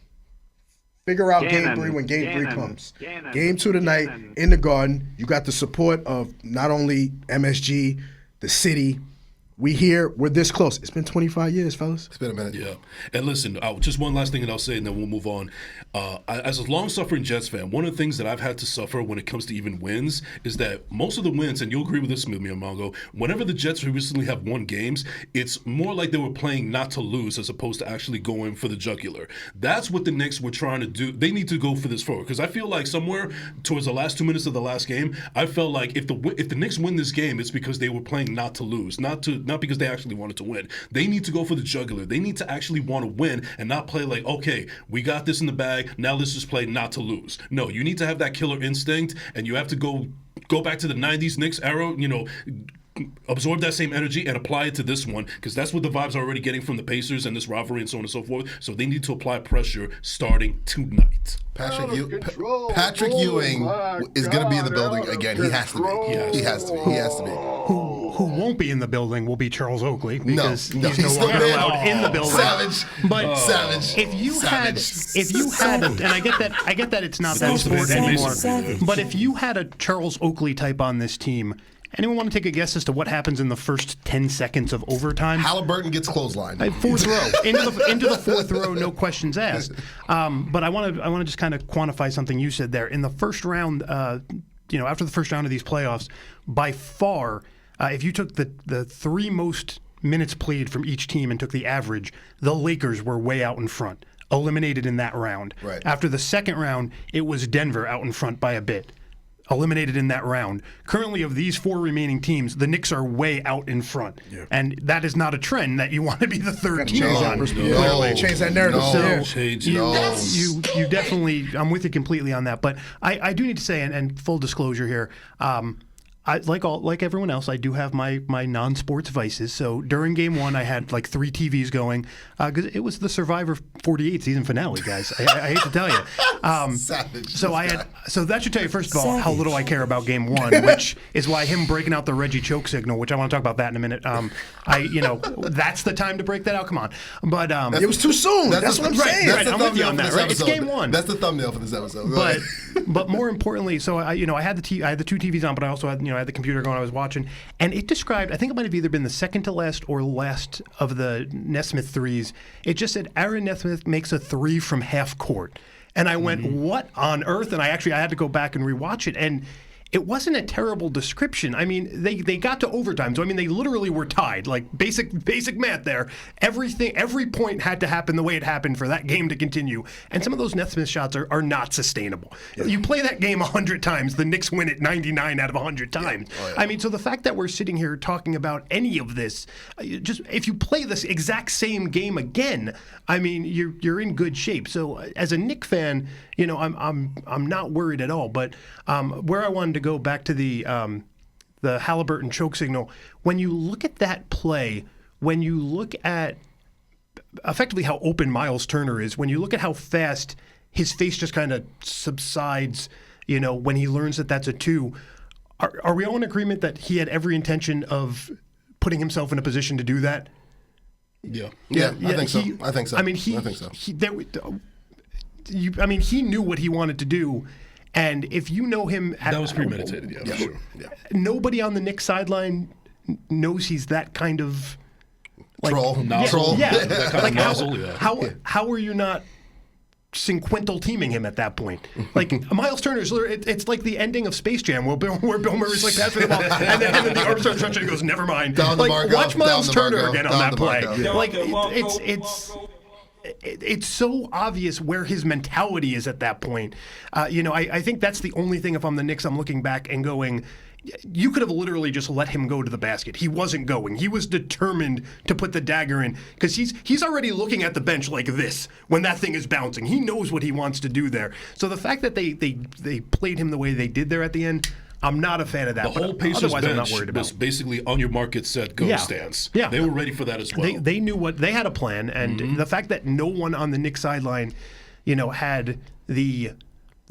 Figure out game 3 when game 3 comes. Game 2 tonight in the Garden. You got the support of not only MSG, the city. We here. We're this close. It's been 25 years, fellas. It's been a minute. Yeah. And listen, just one last thing that I'll say, and then we'll move on. As a long-suffering Jets fan, one of the things that I've had to suffer when it comes to even wins is that most of the wins, and you'll agree with this with me, Mongo, whenever the Jets recently have won games, it's more like they were playing not to lose as opposed to actually going for the jugular. That's what the Knicks were trying to do. They need to go for this forward, because I feel like somewhere towards the last 2 minutes of the last game, I felt like if the Knicks win this game, it's because they were playing not to lose, not because they actually wanted to win. They need to go for the jugular. They need to actually want to win and not play like, okay, we got this in the bag, now let's just play not to lose. No, you need to have that killer instinct, and you have to go back to the 90s Knicks era, you know, absorb that same energy and apply it to this one, because that's what the vibes are already getting from the Pacers and this rivalry and so on and so forth. So they need to apply pressure starting tonight. Patrick Ewing is going to be in the building again. He has to be. He has to be. Who won't be in the building will be Charles Oakley, because no, he's no longer allowed in the building. Savage. But Savage. If you had, and I get that it's not that sport anymore. But if you had a Charles Oakley type on this team, anyone want to take a guess as to what happens in the first 10 seconds of overtime? Halliburton gets clotheslined. Fourth row. Into the fourth row, no questions asked. But I want to just kind of quantify something you said there. In the first round, after the first round of these playoffs, by far, if you took the three most minutes played from each team and took the average, the Lakers were way out in front, eliminated in that round. Right. After the second round, it was Denver out in front by a bit, eliminated in that round. Currently, of these four remaining teams, the Knicks are way out in front. Yeah. And that is not a trend that you want to be the third team on. Change that narrative. You definitely, I'm with you completely on that. But I do need to say, and full disclosure here, like everyone else, I do have my non-sports vices. So during Game 1, I had like 3 TVs going because it was the Survivor 48 season finale, guys. I hate to tell you. Savage. So that should tell you first of all how little I care about Game 1, which is why him breaking out the Reggie choke signal, which I want to talk about that in a minute. That's the time to break that out. Come on, but it was too soon. That's what I'm saying. I'm with you on that. Right? It's Game 1. That's the thumbnail for this episode. But more importantly, so I had the 2 TVs on, but I also had I had the computer going. I was watching, and it described. I think it might have either been the second to last or last of the Nesmith threes. It just said Aaron Nesmith makes a 3 from half court, and I went, "What on earth?" And I had to go back and rewatch it, and it wasn't a terrible description. I mean, they got to overtime, so I mean, they literally were tied. Like basic math there. Every point had to happen the way it happened for that game to continue. And some of those Nesmith shots are not sustainable. Yeah. You play that game 100 times, the Knicks win it 99 out of 100 times. Yeah. Oh, yeah. I mean, so the fact that we're sitting here talking about any of this, just if you play this exact same game again, I mean, you're in good shape. So as a Knicks fan, I'm not worried at all. But where I wanted to go back to the Halliburton choke signal, when you look at that play, when you look at effectively how open Miles Turner is, when you look at how fast his face just kind of subsides, when he learns that that's a 2, are we all in agreement that he had every intention of putting himself in a position to do that? Yeah, I think so. I mean, he knew what he wanted to do. And if you know him... That was premeditated, yeah, for sure. Yeah. Nobody on the Knicks sideline knows he's that kind of... Troll. Yeah. That kind of nozzle, how are you not sequential teaming him at that point? Like, Miles Turner's... It's like the ending of Space Jam where Bill Murray's like, passing the ball, and then the arm starts stretching and goes, never mind. Watch Miles Turner again on that play. Yeah. Like, it's it's so obvious where his mentality is at that point. I think that's the only thing, if I'm the Knicks, I'm looking back and going, you could have literally just let him go to the basket. He wasn't going. He was determined to put the dagger in because he's already looking at the bench like this when that thing is bouncing. He knows what he wants to do there. So the fact that they played him the way they did there at the end, I'm not a fan of that. The whole Pacers I'm not worried bench about. was basically on your mark, get set, go stance. Yeah. They were ready for that as well. They knew what they had a plan, and the fact that no one on the Knicks sideline, had the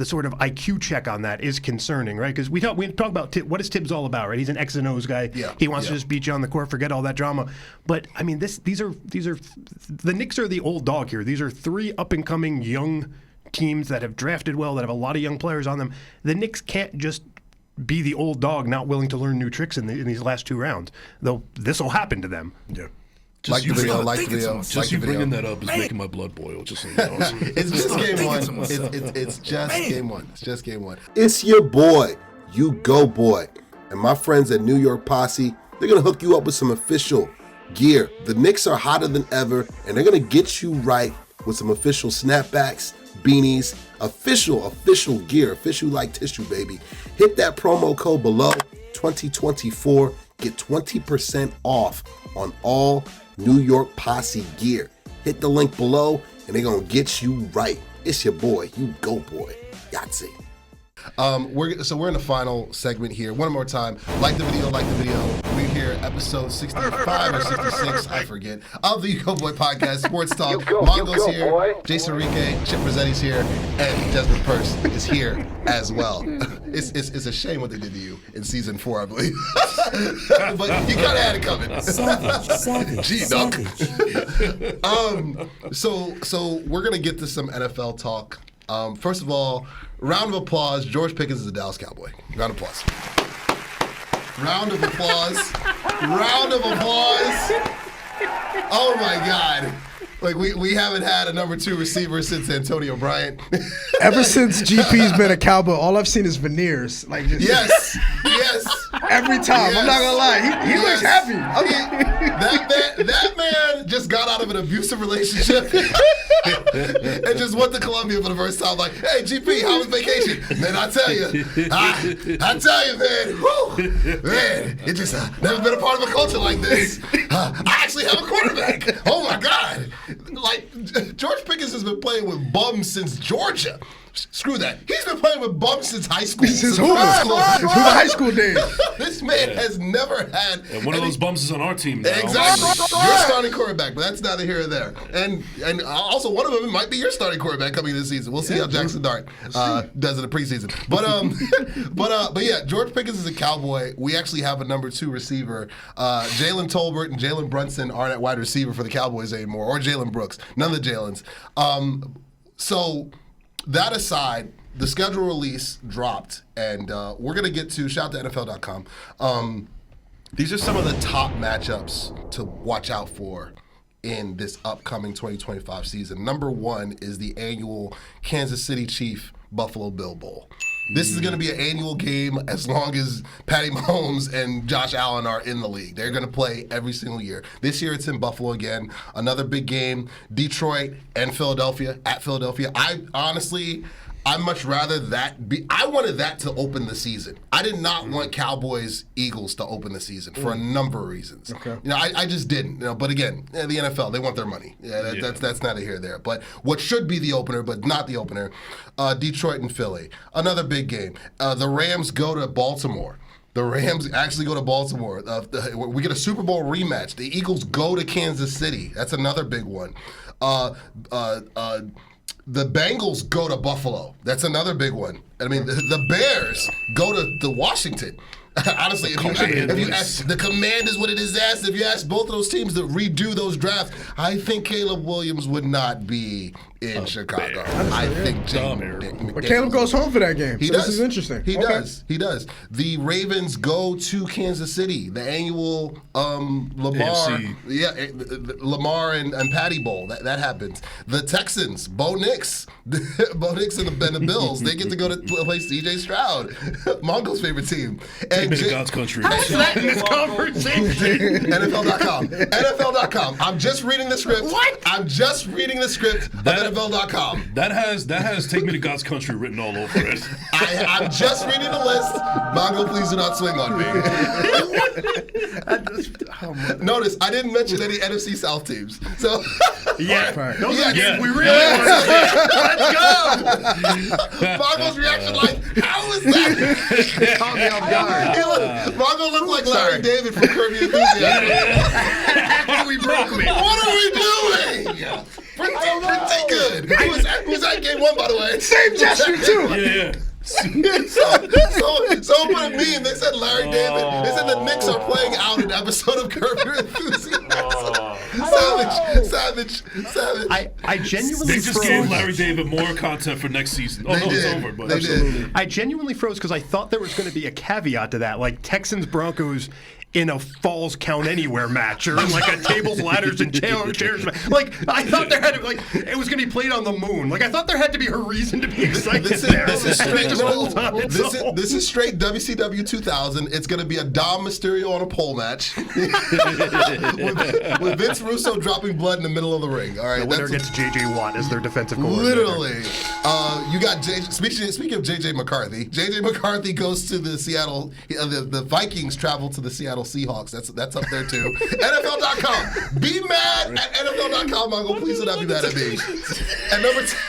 sort of IQ check on that is concerning, right? Because we talk about what is Tibbs all about, right? He's an X and O's guy. Yeah. He wants to just beat you on the court, forget all that drama. But I mean, these are the Knicks are the old dog here. These are 3 up and coming young teams that have drafted well, that have a lot of young players on them. The Knicks can't just be the old dog, not willing to learn new tricks in these last 2 rounds. Though this will happen to them. Yeah. Like the video. Just you bringing that up is making my blood boil. Just so you know. It's just game one. It's just game one. It's just game one. It's your boy, U-Goboy. And my friends at New York Posse, they're going to hook you up with some official gear. The Knicks are hotter than ever, and they're going to get you right with some official snapbacks, beanies, official gear, official like tissue, baby. Hit that promo code below, 2024. Get 20% off on all New York Posse gear. Hit the link below, and they're going to get you right. It's your boy, U-Goboy. Yahtzee. We're in the final segment here. One more time. Like the video. We're here, episode 65 or 66, I forget, of the U-Goboy podcast, Sports Talk. Mongo's here, boy. Jason Rique, Chip Rossetti's here, and Desmond Purse is here as well. It's a shame what they did to you in season 4, I believe. But you kind of had it coming. Savage. Gee, Doc. So we're going to get to some NFL talk. First of all, round of applause. George Pickens is a Dallas Cowboy. Round of applause. Round of applause. Round of applause. Oh my God. Like we haven't had a number 2 receiver since Antonio Bryant. Ever since GP's been a Cowboy, all I've seen is veneers. Like just Yes. every time. Yes. I'm not gonna lie. He looks happy. That man just got out of an abusive relationship and just went to Colombia for the first time. Like, hey, GP, how was vacation? Man, I tell you, man, it just never been a part of a culture like this. I actually have a quarterback. Oh my God. Like, George Pickens has been playing with bums since Georgia. Screw that. He's been playing with bums since high school. Since the high school days. This man has never had. And one of those bums is on our team now. Exactly. Your starting quarterback, but that's neither here or there. And also one of them might be your starting quarterback coming this season. We'll see how Jackson Dart does in the preseason. But yeah, George Pickens is a Cowboy. We actually have a number 2 receiver. Jalen Tolbert and Jalen Brunson aren't at wide receiver for the Cowboys anymore, or Jalen Brooks. None of the Jalens. So that aside, the schedule release dropped, and we're going to get to, shout out to NFL.com. These are some of the top matchups to watch out for in this upcoming 2025 season. Number 1 is the annual Kansas City Chief Buffalo Bill Bowl. This is going to be an annual game as long as Patty Mahomes and Josh Allen are in the league. They're going to play every single year. This year it's in Buffalo again. Another big game, Detroit and Philadelphia, at Philadelphia. I'd much rather that be. I wanted that to open the season. I did not want Cowboys Eagles to open the season for a number of reasons. Okay. I just didn't. But again, the NFL, they want their money. That's neither here nor there. But what should be the opener, but not the opener, Detroit and Philly. Another big game. The Rams go to Baltimore. The Rams actually go to Baltimore. We get a Super Bowl rematch. The Eagles go to Kansas City. That's another big one. The Bengals go to Buffalo. That's another big one. I mean, the Bears go to Washington. Honestly, if you ask, the command is what it is asked. If you ask both of those teams to redo those drafts, I think Caleb Williams would not be in Chicago. I think But Caleb goes home for that game. He So does. This is interesting. He Okay. does. He does. The Ravens go to Kansas City, the annual Lamar, Lamar and Patty Bowl. That happens. The Texans, Bo Nix, Bo Nix and the Bills. They get to go to play C.J. Stroud, Mongo's favorite team. And Take me to God's country. How's that in this conversation? NFL.com. NFL.com. I'm just reading the script. What? I'm just reading the script of NFL.com. That has Take Me to God's Country written all over it. I'm just reading the list. Mongo, please do not swing on me. Notice, I didn't mention any NFC South teams. So Yeah. Right. Those are the Yeah. games we really want to see. Let's go. Mongo's reaction like, how is that? Caught me off guard. Mongo looked like Larry David from Curb Your Enthusiasm. After we broke me. What are we doing? Pretty good. Who was that game one, by the way? Same gesture, too. Yeah. Someone put a meme. They said Larry David. They said the Knicks are playing out an episode of Curb Your Enthusiasm. Savage. I genuinely They just froze. gave Larry David more content for next season. Oh, They no, did. it's over. But They did. I genuinely froze because I thought there was going to be a caveat to that, like Texans Broncos in a Falls Count Anywhere match, or like a tables, ladders, and chairs match. Like I thought there had to it was going to be played on the moon. Like I thought there had to be a reason to be excited This there. is straight. Just rolled on its own. This is straight WCW 2000. It's going to be a Dom Mysterio on a pole match with Vince Russo dropping blood in the middle of the ring. All right, The winner gets J.J. Watt as their defensive coordinator. literally. You got speaking of J.J. McCarthy. J.J. McCarthy goes to the Seattle. The Vikings travel to the Seattle Seahawks. That's up there too. NFL.com. Be mad at NFL.com. Mongo, please do not be mad at me. And number 10.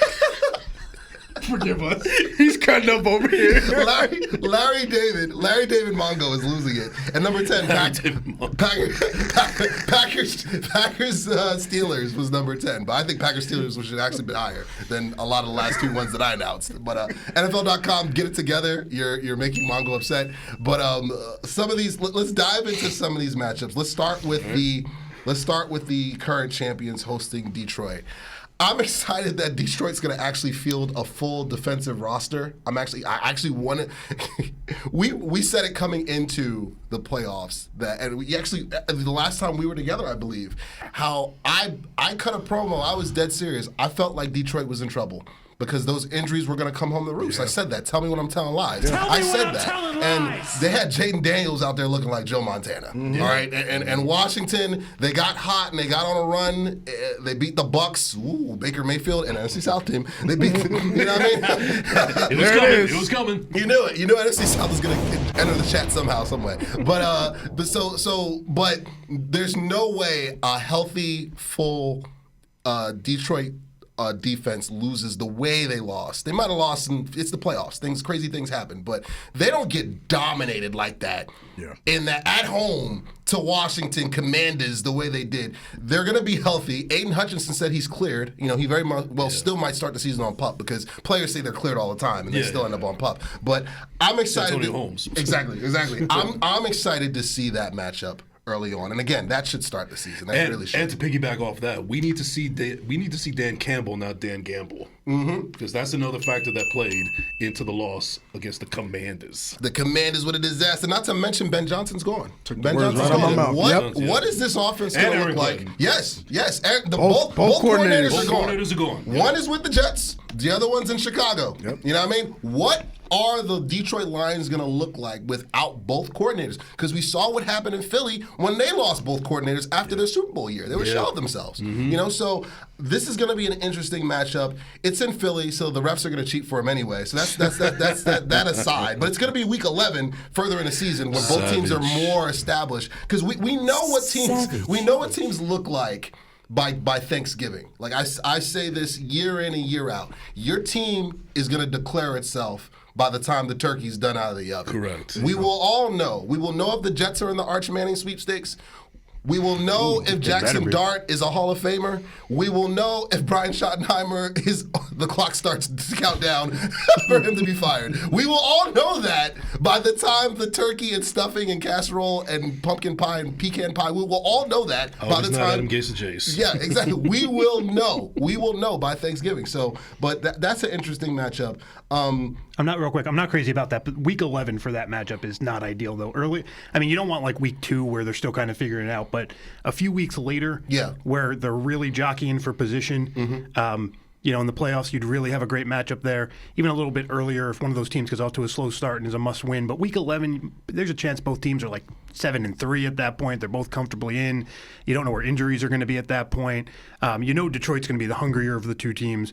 Forgive us. He's cutting up over here. Larry David Mongo is losing it. And number 10, Packers Steelers was number 10. But I think Packers Steelers should actually be higher than a lot of the last two ones that I announced. But NFL.com, get it together. You're making Mongo upset. But some of these, let's dive into some of these matchups. Let's start with the current champions hosting Detroit. I'm excited that Detroit's going to actually field a full defensive roster. I actually want it. We said it coming into the playoffs and we actually the last time we were together, I believe, how I cut a promo. I was dead serious. I felt like Detroit was in trouble because those injuries were going to come home to roost. I said that. Tell me when I'm telling lies. I said that. And they had Jaden Daniels out there looking like Joe Montana. All right. And Washington, they got hot and they got on a run. They beat the Bucks. Ooh, Baker Mayfield and NFC South team. They beat. You know what I mean? It was coming. You knew it. You knew NFC South was going to enter the chat somehow, some way. But but there's no way a healthy, full Detroit defense loses the way they lost. They might have lost, and it's the playoffs. Crazy things happen, but they don't get dominated like that. Yeah. In that at home to Washington Commanders the way they did. They're going to be healthy. Aiden Hutchinson said he's cleared. You know, he very much still might start the season on PUP because players say they're cleared all the time and they still end up on PUP. But I'm excited. Antonio Holmes. Exactly. I'm excited to see that matchup early on, and again, that should start the season. That really should. And to piggyback off that, we need to see Dan Campbell, not Dan Gamble, because that's another factor that played into the loss against the Commanders. The Commanders with a disaster. Not to mention Ben Johnson's gone. Ben words Johnson's right out my gone. mouth. What is this offense And going to Eric look like? Glenn. Yes. Both Coordinators Both are gone. coordinators are gone. One is with the Jets. The other one's in Chicago. Yep. You know what I mean? What are the Detroit Lions going to look like without both coordinators? Because we saw what happened in Philly when they lost both coordinators after their Super Bowl year. They were shell themselves. You know, so this is going to be an interesting matchup. It's in Philly, so the refs are going to cheat for them anyway. So that's that aside. But it's going to be Week 11, further in the season, when both teams are more established. Because we know what teams look like by Thanksgiving. Like I say this year in and year out. Your team is going to declare itself by the time the turkey's done out of the oven. Correct. We will all know. We will know if the Jets are in the Arch Manning sweepstakes. We will know if Jackson Dart is a Hall of Famer. We will know if Brian Schottenheimer the clock starts to count down for him to be fired. We will all know that by the time the turkey and stuffing and casserole and pumpkin pie and pecan pie, we will all know that by the time. Adam Gase and Jace. Yeah, exactly. We will know. We will know by Thanksgiving. So, but that's an interesting matchup. I'm not crazy about that, but week 11 for that matchup is not ideal though. Early, I mean, you don't want like week 2 where they're still kind of figuring it out, but a few weeks later, where they're really jockeying for position. In the playoffs, you'd really have a great matchup there. Even a little bit earlier, if one of those teams gets off to a slow start and is a must-win. But week 11, there's a chance both teams are like 7-3 at that point. They're both comfortably in. You don't know where injuries are going to be at that point. Detroit's going to be the hungrier of the two teams.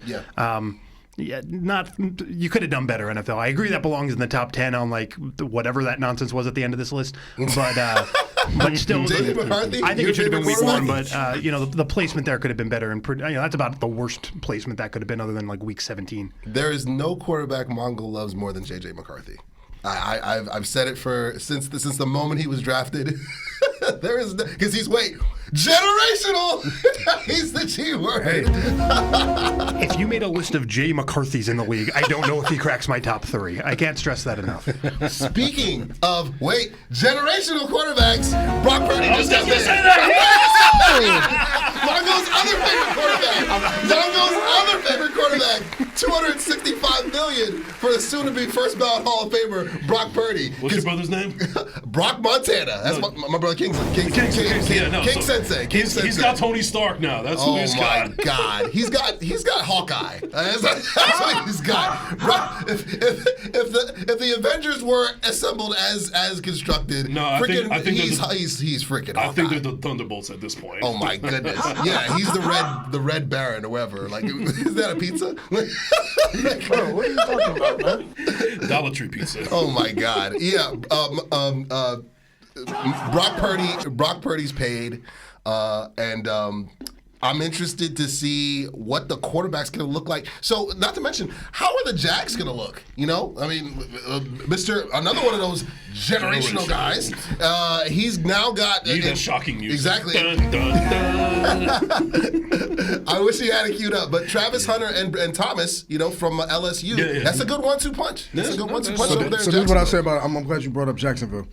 You could have done better, NFL. I agree that belongs in the top 10 on like whatever that nonsense was at the end of this list. But still, I think it should have been week 1. But the placement there could have been better, and that's about the worst placement that could have been, other than like week 17. There is no quarterback Mongo loves more than J.J. McCarthy. I've said it since the moment he was drafted. There is because he's generational. He's the G word. Hey. If you made a list of J. McCarthys in the league, I don't know if he cracks my top 3. I can't stress that enough. Speaking of generational quarterbacks, Brock Purdy just got there. Mongo's other favorite quarterback, $265 million for the soon-to-be first ballot Hall of Famer Brock Purdy. What's your brother's name? Brock Montana. That's my brother King Sensei. He's got Tony Stark now. That's who he's got. Oh my God, he's got Hawkeye. That's what he's got. If the Avengers were assembled as constructed, I think he's freaking Hawkeye. I think they're the Thunderbolts at this point. Oh my goodness. Yeah, he's the Red Baron or whatever. Like, is that a pizza? Bro, what are you talking about, man? Dollar Tree pizza. Oh my God. Yeah. Brock Purdy's paid, and I'm interested to see what the quarterback's going to look like. So, not to mention, how are the Jags going to look? I mean, another one of those generational guys. He's now got. That's shocking news. Exactly. Dun, dun, dun. I wish he had it queued up, but Travis Hunter and Thomas, from LSU, that's a good 1-2 punch. That's a good 1-2 punch over there. So this is what I'll say about it. I'm glad you brought up Jacksonville.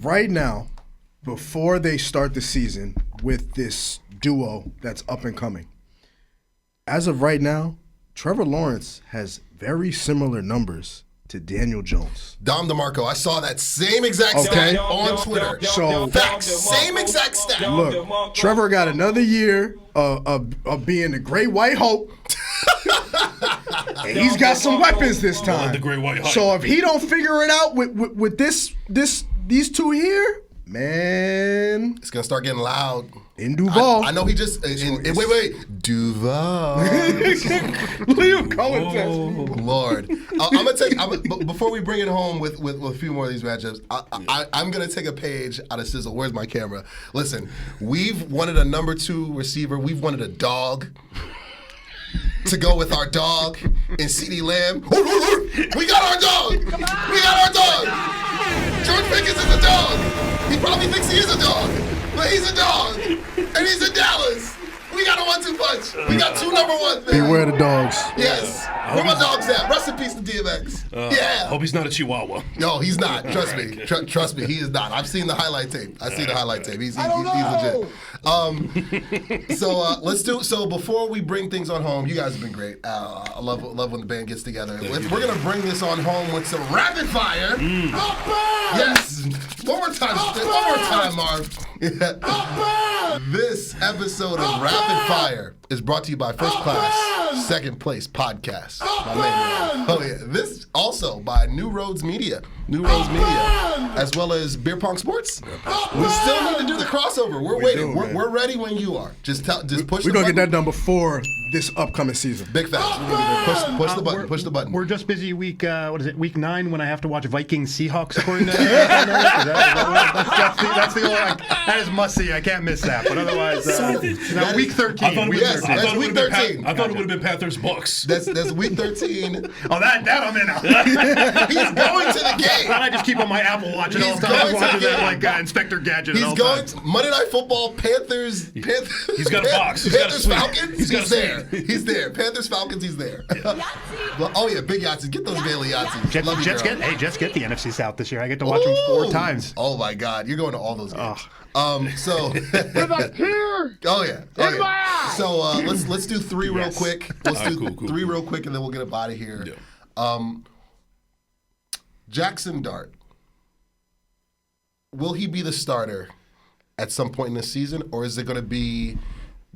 Right now, before they start the season with this duo that's up and coming, as of right now, Trevor Lawrence has very similar numbers to Daniel Jones. Dom DeMarco, I saw that same exact stat on Twitter. So facts, same exact stat. Look, Trevor got another year of being the Great White Hope. And he's got some weapons this time. The Great White Hope. So if he don't figure it out with these two here, man, it's gonna start getting loud. In Duval. I know he just wait. Duval. What are you going to? Lord. I'm gonna take before we bring it home with a few more of these matchups, I'm gonna take a page out of Sizzle. Where's my camera? Listen, we've wanted a number 2 receiver, we've wanted a dog to go with our dog in CeeDee Lamb. We got our dog! We got our dog! George Pickens is a dog! He probably thinks he is a dog, but he's a dog! And he's in Dallas! We got a 1-2 punch! We got 2 number 1s, man! Beware the dogs. Yes! Where my dogs at? Rest in peace to DMX. Yeah! Hope he's not a Chihuahua. No, he's not. Trust me. Trust me, he is not. I've seen the highlight tape. He's legit. So before we bring things on home, you guys have been great. I love when the band gets together. We're gonna bring this on home with some rapid fire. Yes. One more time, Marv. This episode of Rapid Fire is brought to you by First Class, Second Place Podcast. This also by New Roads Media, as well as Beer Pong Sports. We still need to do the crossover. We're waiting. We're ready when you are. Just push the button. We're going to get that done before this upcoming season. Big facts. Push the button. Push the button. We're just busy week 9 when I have to watch Vikings Seahawks according to that's the only, that is must see. I can't miss that. But otherwise, week 13. Yes, that's week 13. I thought it would have been Panthers Bucks. That's week 13. Oh, that I'm in on. He's going to the game. I just keep on my Apple Watch at all He's times, going to watching the that game. like Inspector Gadget. He's at all going times. to Monday Night Football, Panthers. He's got a box. He's got a Panthers suite. Falcons. He's got a there. suite. He's there. Panthers Falcons. He's there. Well, oh yeah, big Yahtzee. Get those daily Yahtzees. Love you, Jets girl. get the NFC South this year. I get to watch them 4 times. Oh my God, you're going to all those games. So. Here. Oh yeah. In my eye. So let's do 3 real quick. Let's do cool. 3 real quick, and then we'll get up out of here. Yeah. Jackson Dart. Will he be the starter at some point in the season, or is it going to be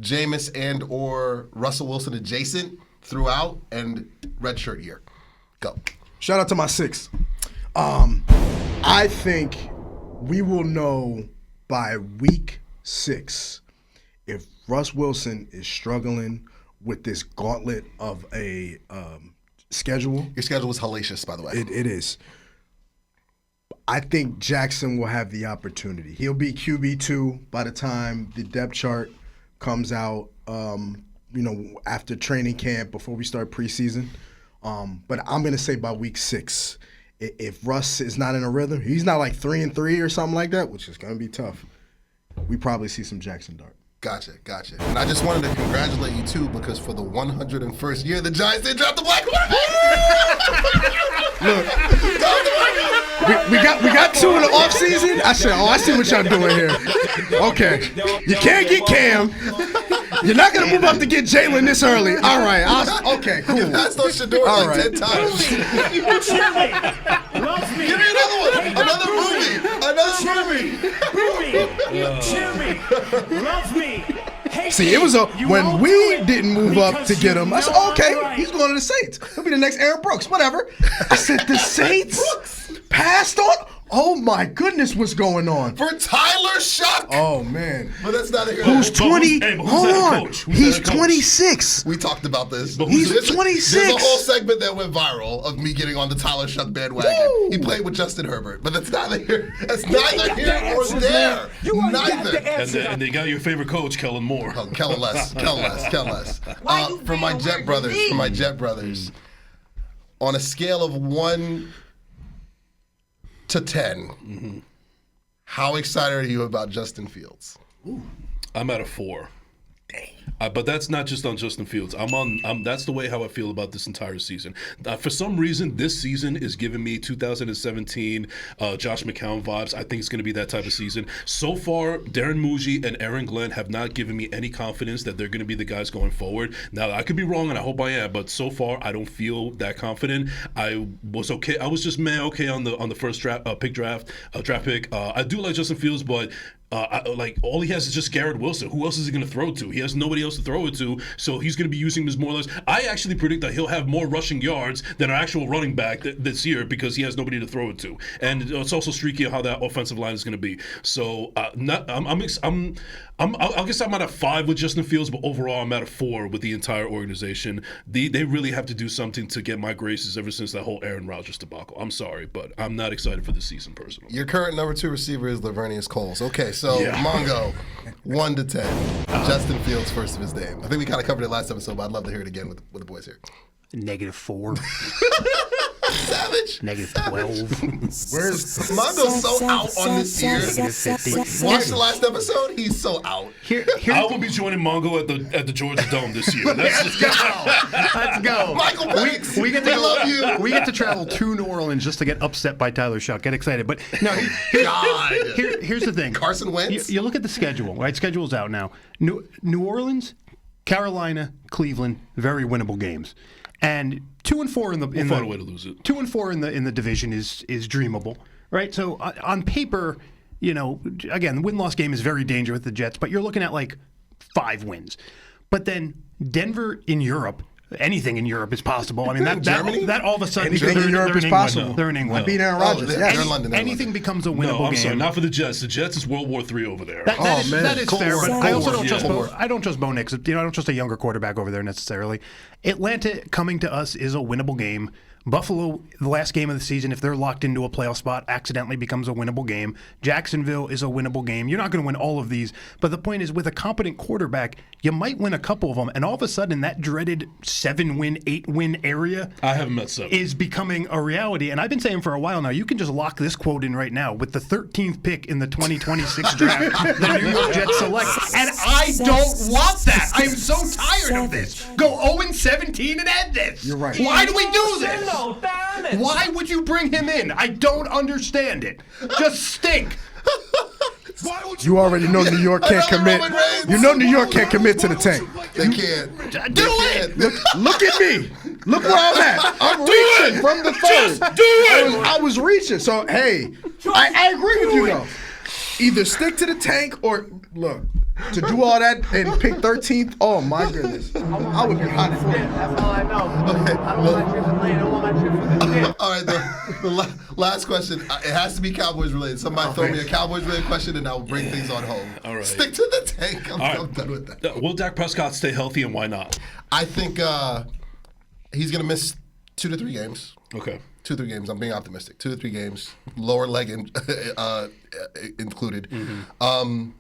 Jameis and or Russell Wilson adjacent throughout and redshirt year? Go. Shout out to my 6. I think we will know by week 6 if Russ Wilson is struggling with this gauntlet of a schedule. Your schedule was hellacious, by the way. It is. I think Jackson will have the opportunity. He'll be QB2 by the time the depth chart comes out, after training camp, before we start preseason. But I'm going to say by week 6, if Russ is not in a rhythm, he's not like 3-3 or something like that, which is going to be tough. We probably see some Jackson Dart. Gotcha. And I just wanted to congratulate you too, because for the 101st year, the Giants did draft the black quarterback. Look, we got 2 in the offseason. I said, I see what y'all doing here. Okay, you can't get Cam. You're not gonna move up to get Jalen this early. All right. Okay. Cool. You passed on Shador All like right. 10 times. Cheer me. Love me. Give me another one. Another movie. Cheer me. Love me. Hate See, me. it was You when won't we do it didn't move up to because get you him. I said, know okay, I'm right. he's going to the Saints. He'll be the next Aaron Brooks. Whatever. I said the Saints passed on. Oh my goodness, what's going on? For Tyler Shuck. Oh man. But that's not here. Who's But who's- 20? hey, but who's Hold that on. coach? Who's He's that coach? 26. We talked about this. But He's There's 26. There's a whole segment that went viral of me getting on the Tyler Shuck bandwagon. Woo. He played with Justin Herbert, but that's neither here. That's ain't neither got here the or answers, there. man. You ain't got Neither. the answers. And they got your favorite coach, Kellen Moore. Oh, Kellen less. For my Jet brothers, on a scale of 1 to 10, how excited are you about Justin Fields? I'm at a 4. But that's not just on Justin Fields. That's the way how I feel about this entire season. For some reason, this season is giving me 2017 Josh McCown vibes. I think it's going to be that type of season. So far, Darren Muji and Aaron Glenn have not given me any confidence that they're going to be the guys going forward. Now, I could be wrong, and I hope I am, but so far, I don't feel that confident. I was okay. I was just okay on the first draft pick. I do like Justin Fields, but all he has is just Garrett Wilson. Who else is he going to throw to? He has nobody else to throw it to, so he's going to be using him as more or less. I actually predict that he'll have more rushing yards than an actual running back this year because he has nobody to throw it to, and it's also streaky how that offensive line is going to be. So I guess I'm at a 5 with Justin Fields, but overall I'm at a 4 with the entire organization. They really have to do something to get my graces ever since that whole Aaron Rodgers debacle. I'm sorry, but I'm not excited for this season personally. Your current number 2 receiver is Lavernius Coles. Okay, so Yeah. Mongo, 1 to 10. Justin Fields, first of his name. I think we kind of covered it last episode, but I'd love to hear it again with the boys here. -4. Savage. -12. Where's Mongo's so out on this year. -50. Watch the last episode. He's so out. I will be joining Mongo at the Georgia Dome this year. Let's go. Michael Penix, we get we to love you. We get to travel to New Orleans just to get upset by Tyler Shuck. Get excited. But no, here's the thing. Carson Wentz. You look at the schedule, right? Schedule's out now. New Orleans, Carolina, Cleveland, very winnable games. And 2-4 in the We'll find a way to lose it. 2-4 in the division is dreamable, right? So on paper, again, the win-loss game is very dangerous with the Jets, but you're looking at like 5 wins. But then Denver in Europe, anything in Europe is possible. I mean, that all of a sudden Anything in Europe is possible. They're in England. beat Aaron Rodgers. they're in London. Anything becomes a winnable No, I'm game. sorry, not for the Jets. The Jets is World War III over there. That is Cold fair, War. but I also Cold don't War. trust Yeah. Bo. I don't trust Bo Nix. I don't trust a younger quarterback over there necessarily. Atlanta coming to us is a winnable game, Buffalo, the last game of the season, if they're locked into a playoff spot, accidentally becomes a winnable game. Jacksonville is a winnable game. You're not going to win all of these, but the point is, with a competent quarterback, you might win a couple of them, and all of a sudden, that dreaded 7-win, 8-win area I haven't met 7. is becoming a reality. And I've been saying for a while now, you can just lock this quote in right now. With the 13th pick in the 2026 draft, the New York Jets select, and I don't want that. I am so tired of this. Go 0-17 and end this. You're right. Why do we do this? Why would you bring him in? I don't understand it. Just stink. You already know New York can't commit. You know New York can't commit to the tank. They can't. Do it. Look at me. Look where I'm at. I'm reaching from the third. Just do it. I was reaching. So, hey, I agree with you, though. Either stick to the tank or, look, to do all that and pick 13th, oh, my goodness. I would be hot for it. That's all I know. I don't want my trip late. I want my trip for the day. All right, the last question. It has to be Cowboys related. Somebody throw me a Cowboys related question, and I'll bring things on home. All right. Stick to the tank. I'm All right. done with that. Will Dak Prescott stay healthy, and why not? I think he's going to miss 2 to 3 games. Okay. 2 to 3 games. I'm being optimistic. 2 to 3 games. Lower leg included. Mm-hmm.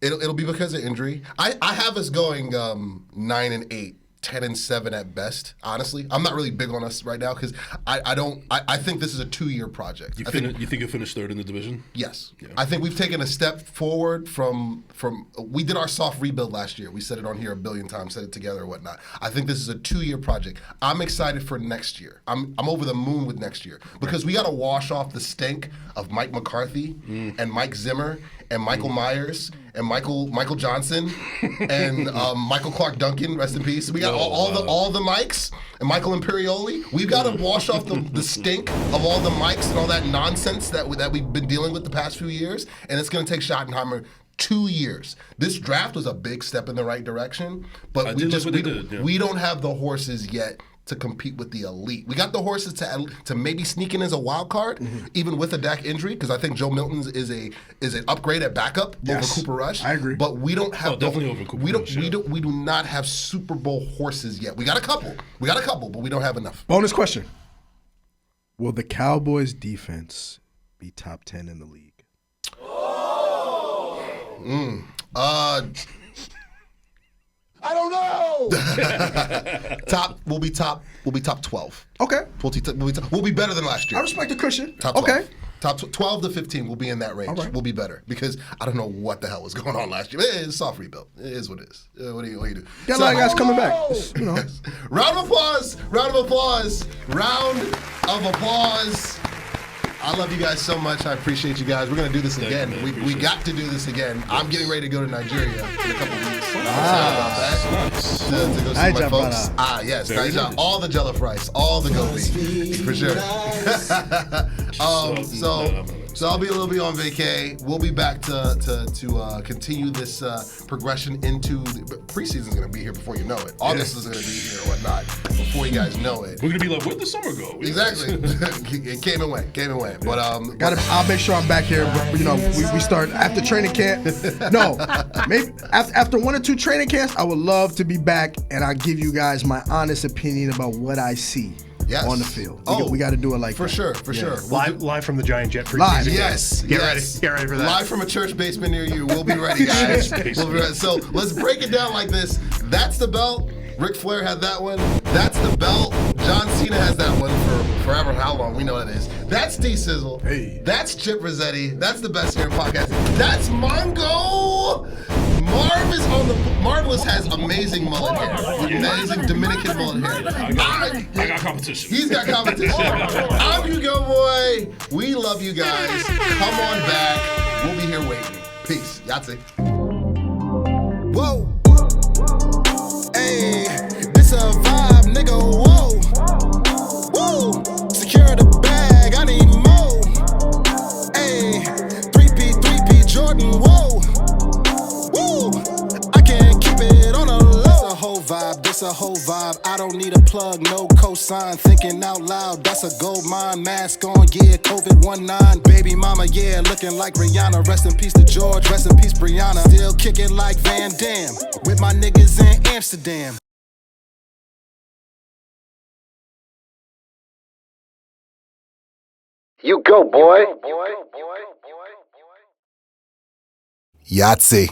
It'll be because of injury. I have us going 9-8, 10-7 at best. Honestly, I'm not really big on us right now because I think this is a 2-year project. You think you'll finish 3rd in the division? Yes. Yeah. I think we've taken a step forward from we did our soft rebuild last year. We said it on here a billion times, said it together or whatnot. I think this is a 2-year project. I'm excited for next year. I'm over the moon with next year because we got to wash off the stink of Mike McCarthy and Mike Zimmer and Michael Myers and Michael Johnson and Michael Clark Duncan, rest in peace. We got all the Mikes and Michael Imperioli. We've got to wash off the stink of all the Mikes and all that nonsense that we've been dealing with the past few years. And it's going to take Schottenheimer 2 years. This draft was a big step in the right direction, but we don't have the horses yet to compete with the elite. We got the horses to maybe sneak in as a wild card, even with a Dak injury, because I think Joe Milton's is an upgrade at backup over Cooper Rush. I agree. But we don't have definitely over Cooper Rush. We do not have Super Bowl horses yet. We got a couple, but we don't have enough. Bonus question. Will the Cowboys defense be top 10 in the league? I don't know. We'll be top 12. Okay. We'll be better than last year. I respect the cushion. Top 12. Okay. Top 12 to 15 will be in that range. All right. We'll be better because I don't know what the hell was going on last year. It's a soft rebuild. It is what it is. What do you do? Got a lot of guys coming back. You know. Round of applause. Round of applause. Round of applause. I love you guys so much. I appreciate you guys. We're going to do this again. We got to do this again. I'm getting ready to go to Nigeria in a couple weeks. To go see my folks. Yes. Nigeria. All the jollof rice. All the gobi. For sure. So I'll be a little bit on vacay. We'll be back to continue this progression into the preseason's going to be here before you know it. August is going to be here or whatnot before you guys know it. We're going to be like, where'd the summer go? Exactly. It came and went. But I'll make sure I'm back here. But, you know, we start after training camp. No, maybe after 1 or 2 training camps, I would love to be back and I'll give you guys my honest opinion about what I see. Yes. On the field. We got to do it like for that. For sure. Live from the Giant Jet preseason. Live. Yes. Get ready for that. Live from a church basement near you. We'll be ready, guys. We'll be ready. So let's break it down like this. That's the belt. Ric Flair had that one. That's the belt. John Cena has that one for forever. How long? We know what it is. That's D-Sizzle. Hey. That's Chip Rossetti. That's the best here in podcast. That's Mongo. Marvelous has amazing mullet hair. Amazing Dominican mullet hair. I got competition. He's got competition. I'm U-Goboy. We love you guys. Come on back. We'll be here waiting. Peace. Yahtzee. Whoa. Hey, this a vibe, nigga. Whoa. Woo. Secure the bag. I need more. Hey, 3P Jordan. Whoa. Woo. I can't keep it on a low. This a whole vibe. I don't need a plug, no cosign. Thinking out loud, that's a gold mine. Mask on, yeah, COVID-19. Baby mama, yeah, looking like Rihanna. Rest in peace to George, rest in peace Brianna. Still kicking like Van Damme with my niggas in Amsterdam. You go, boy. Yahtzee.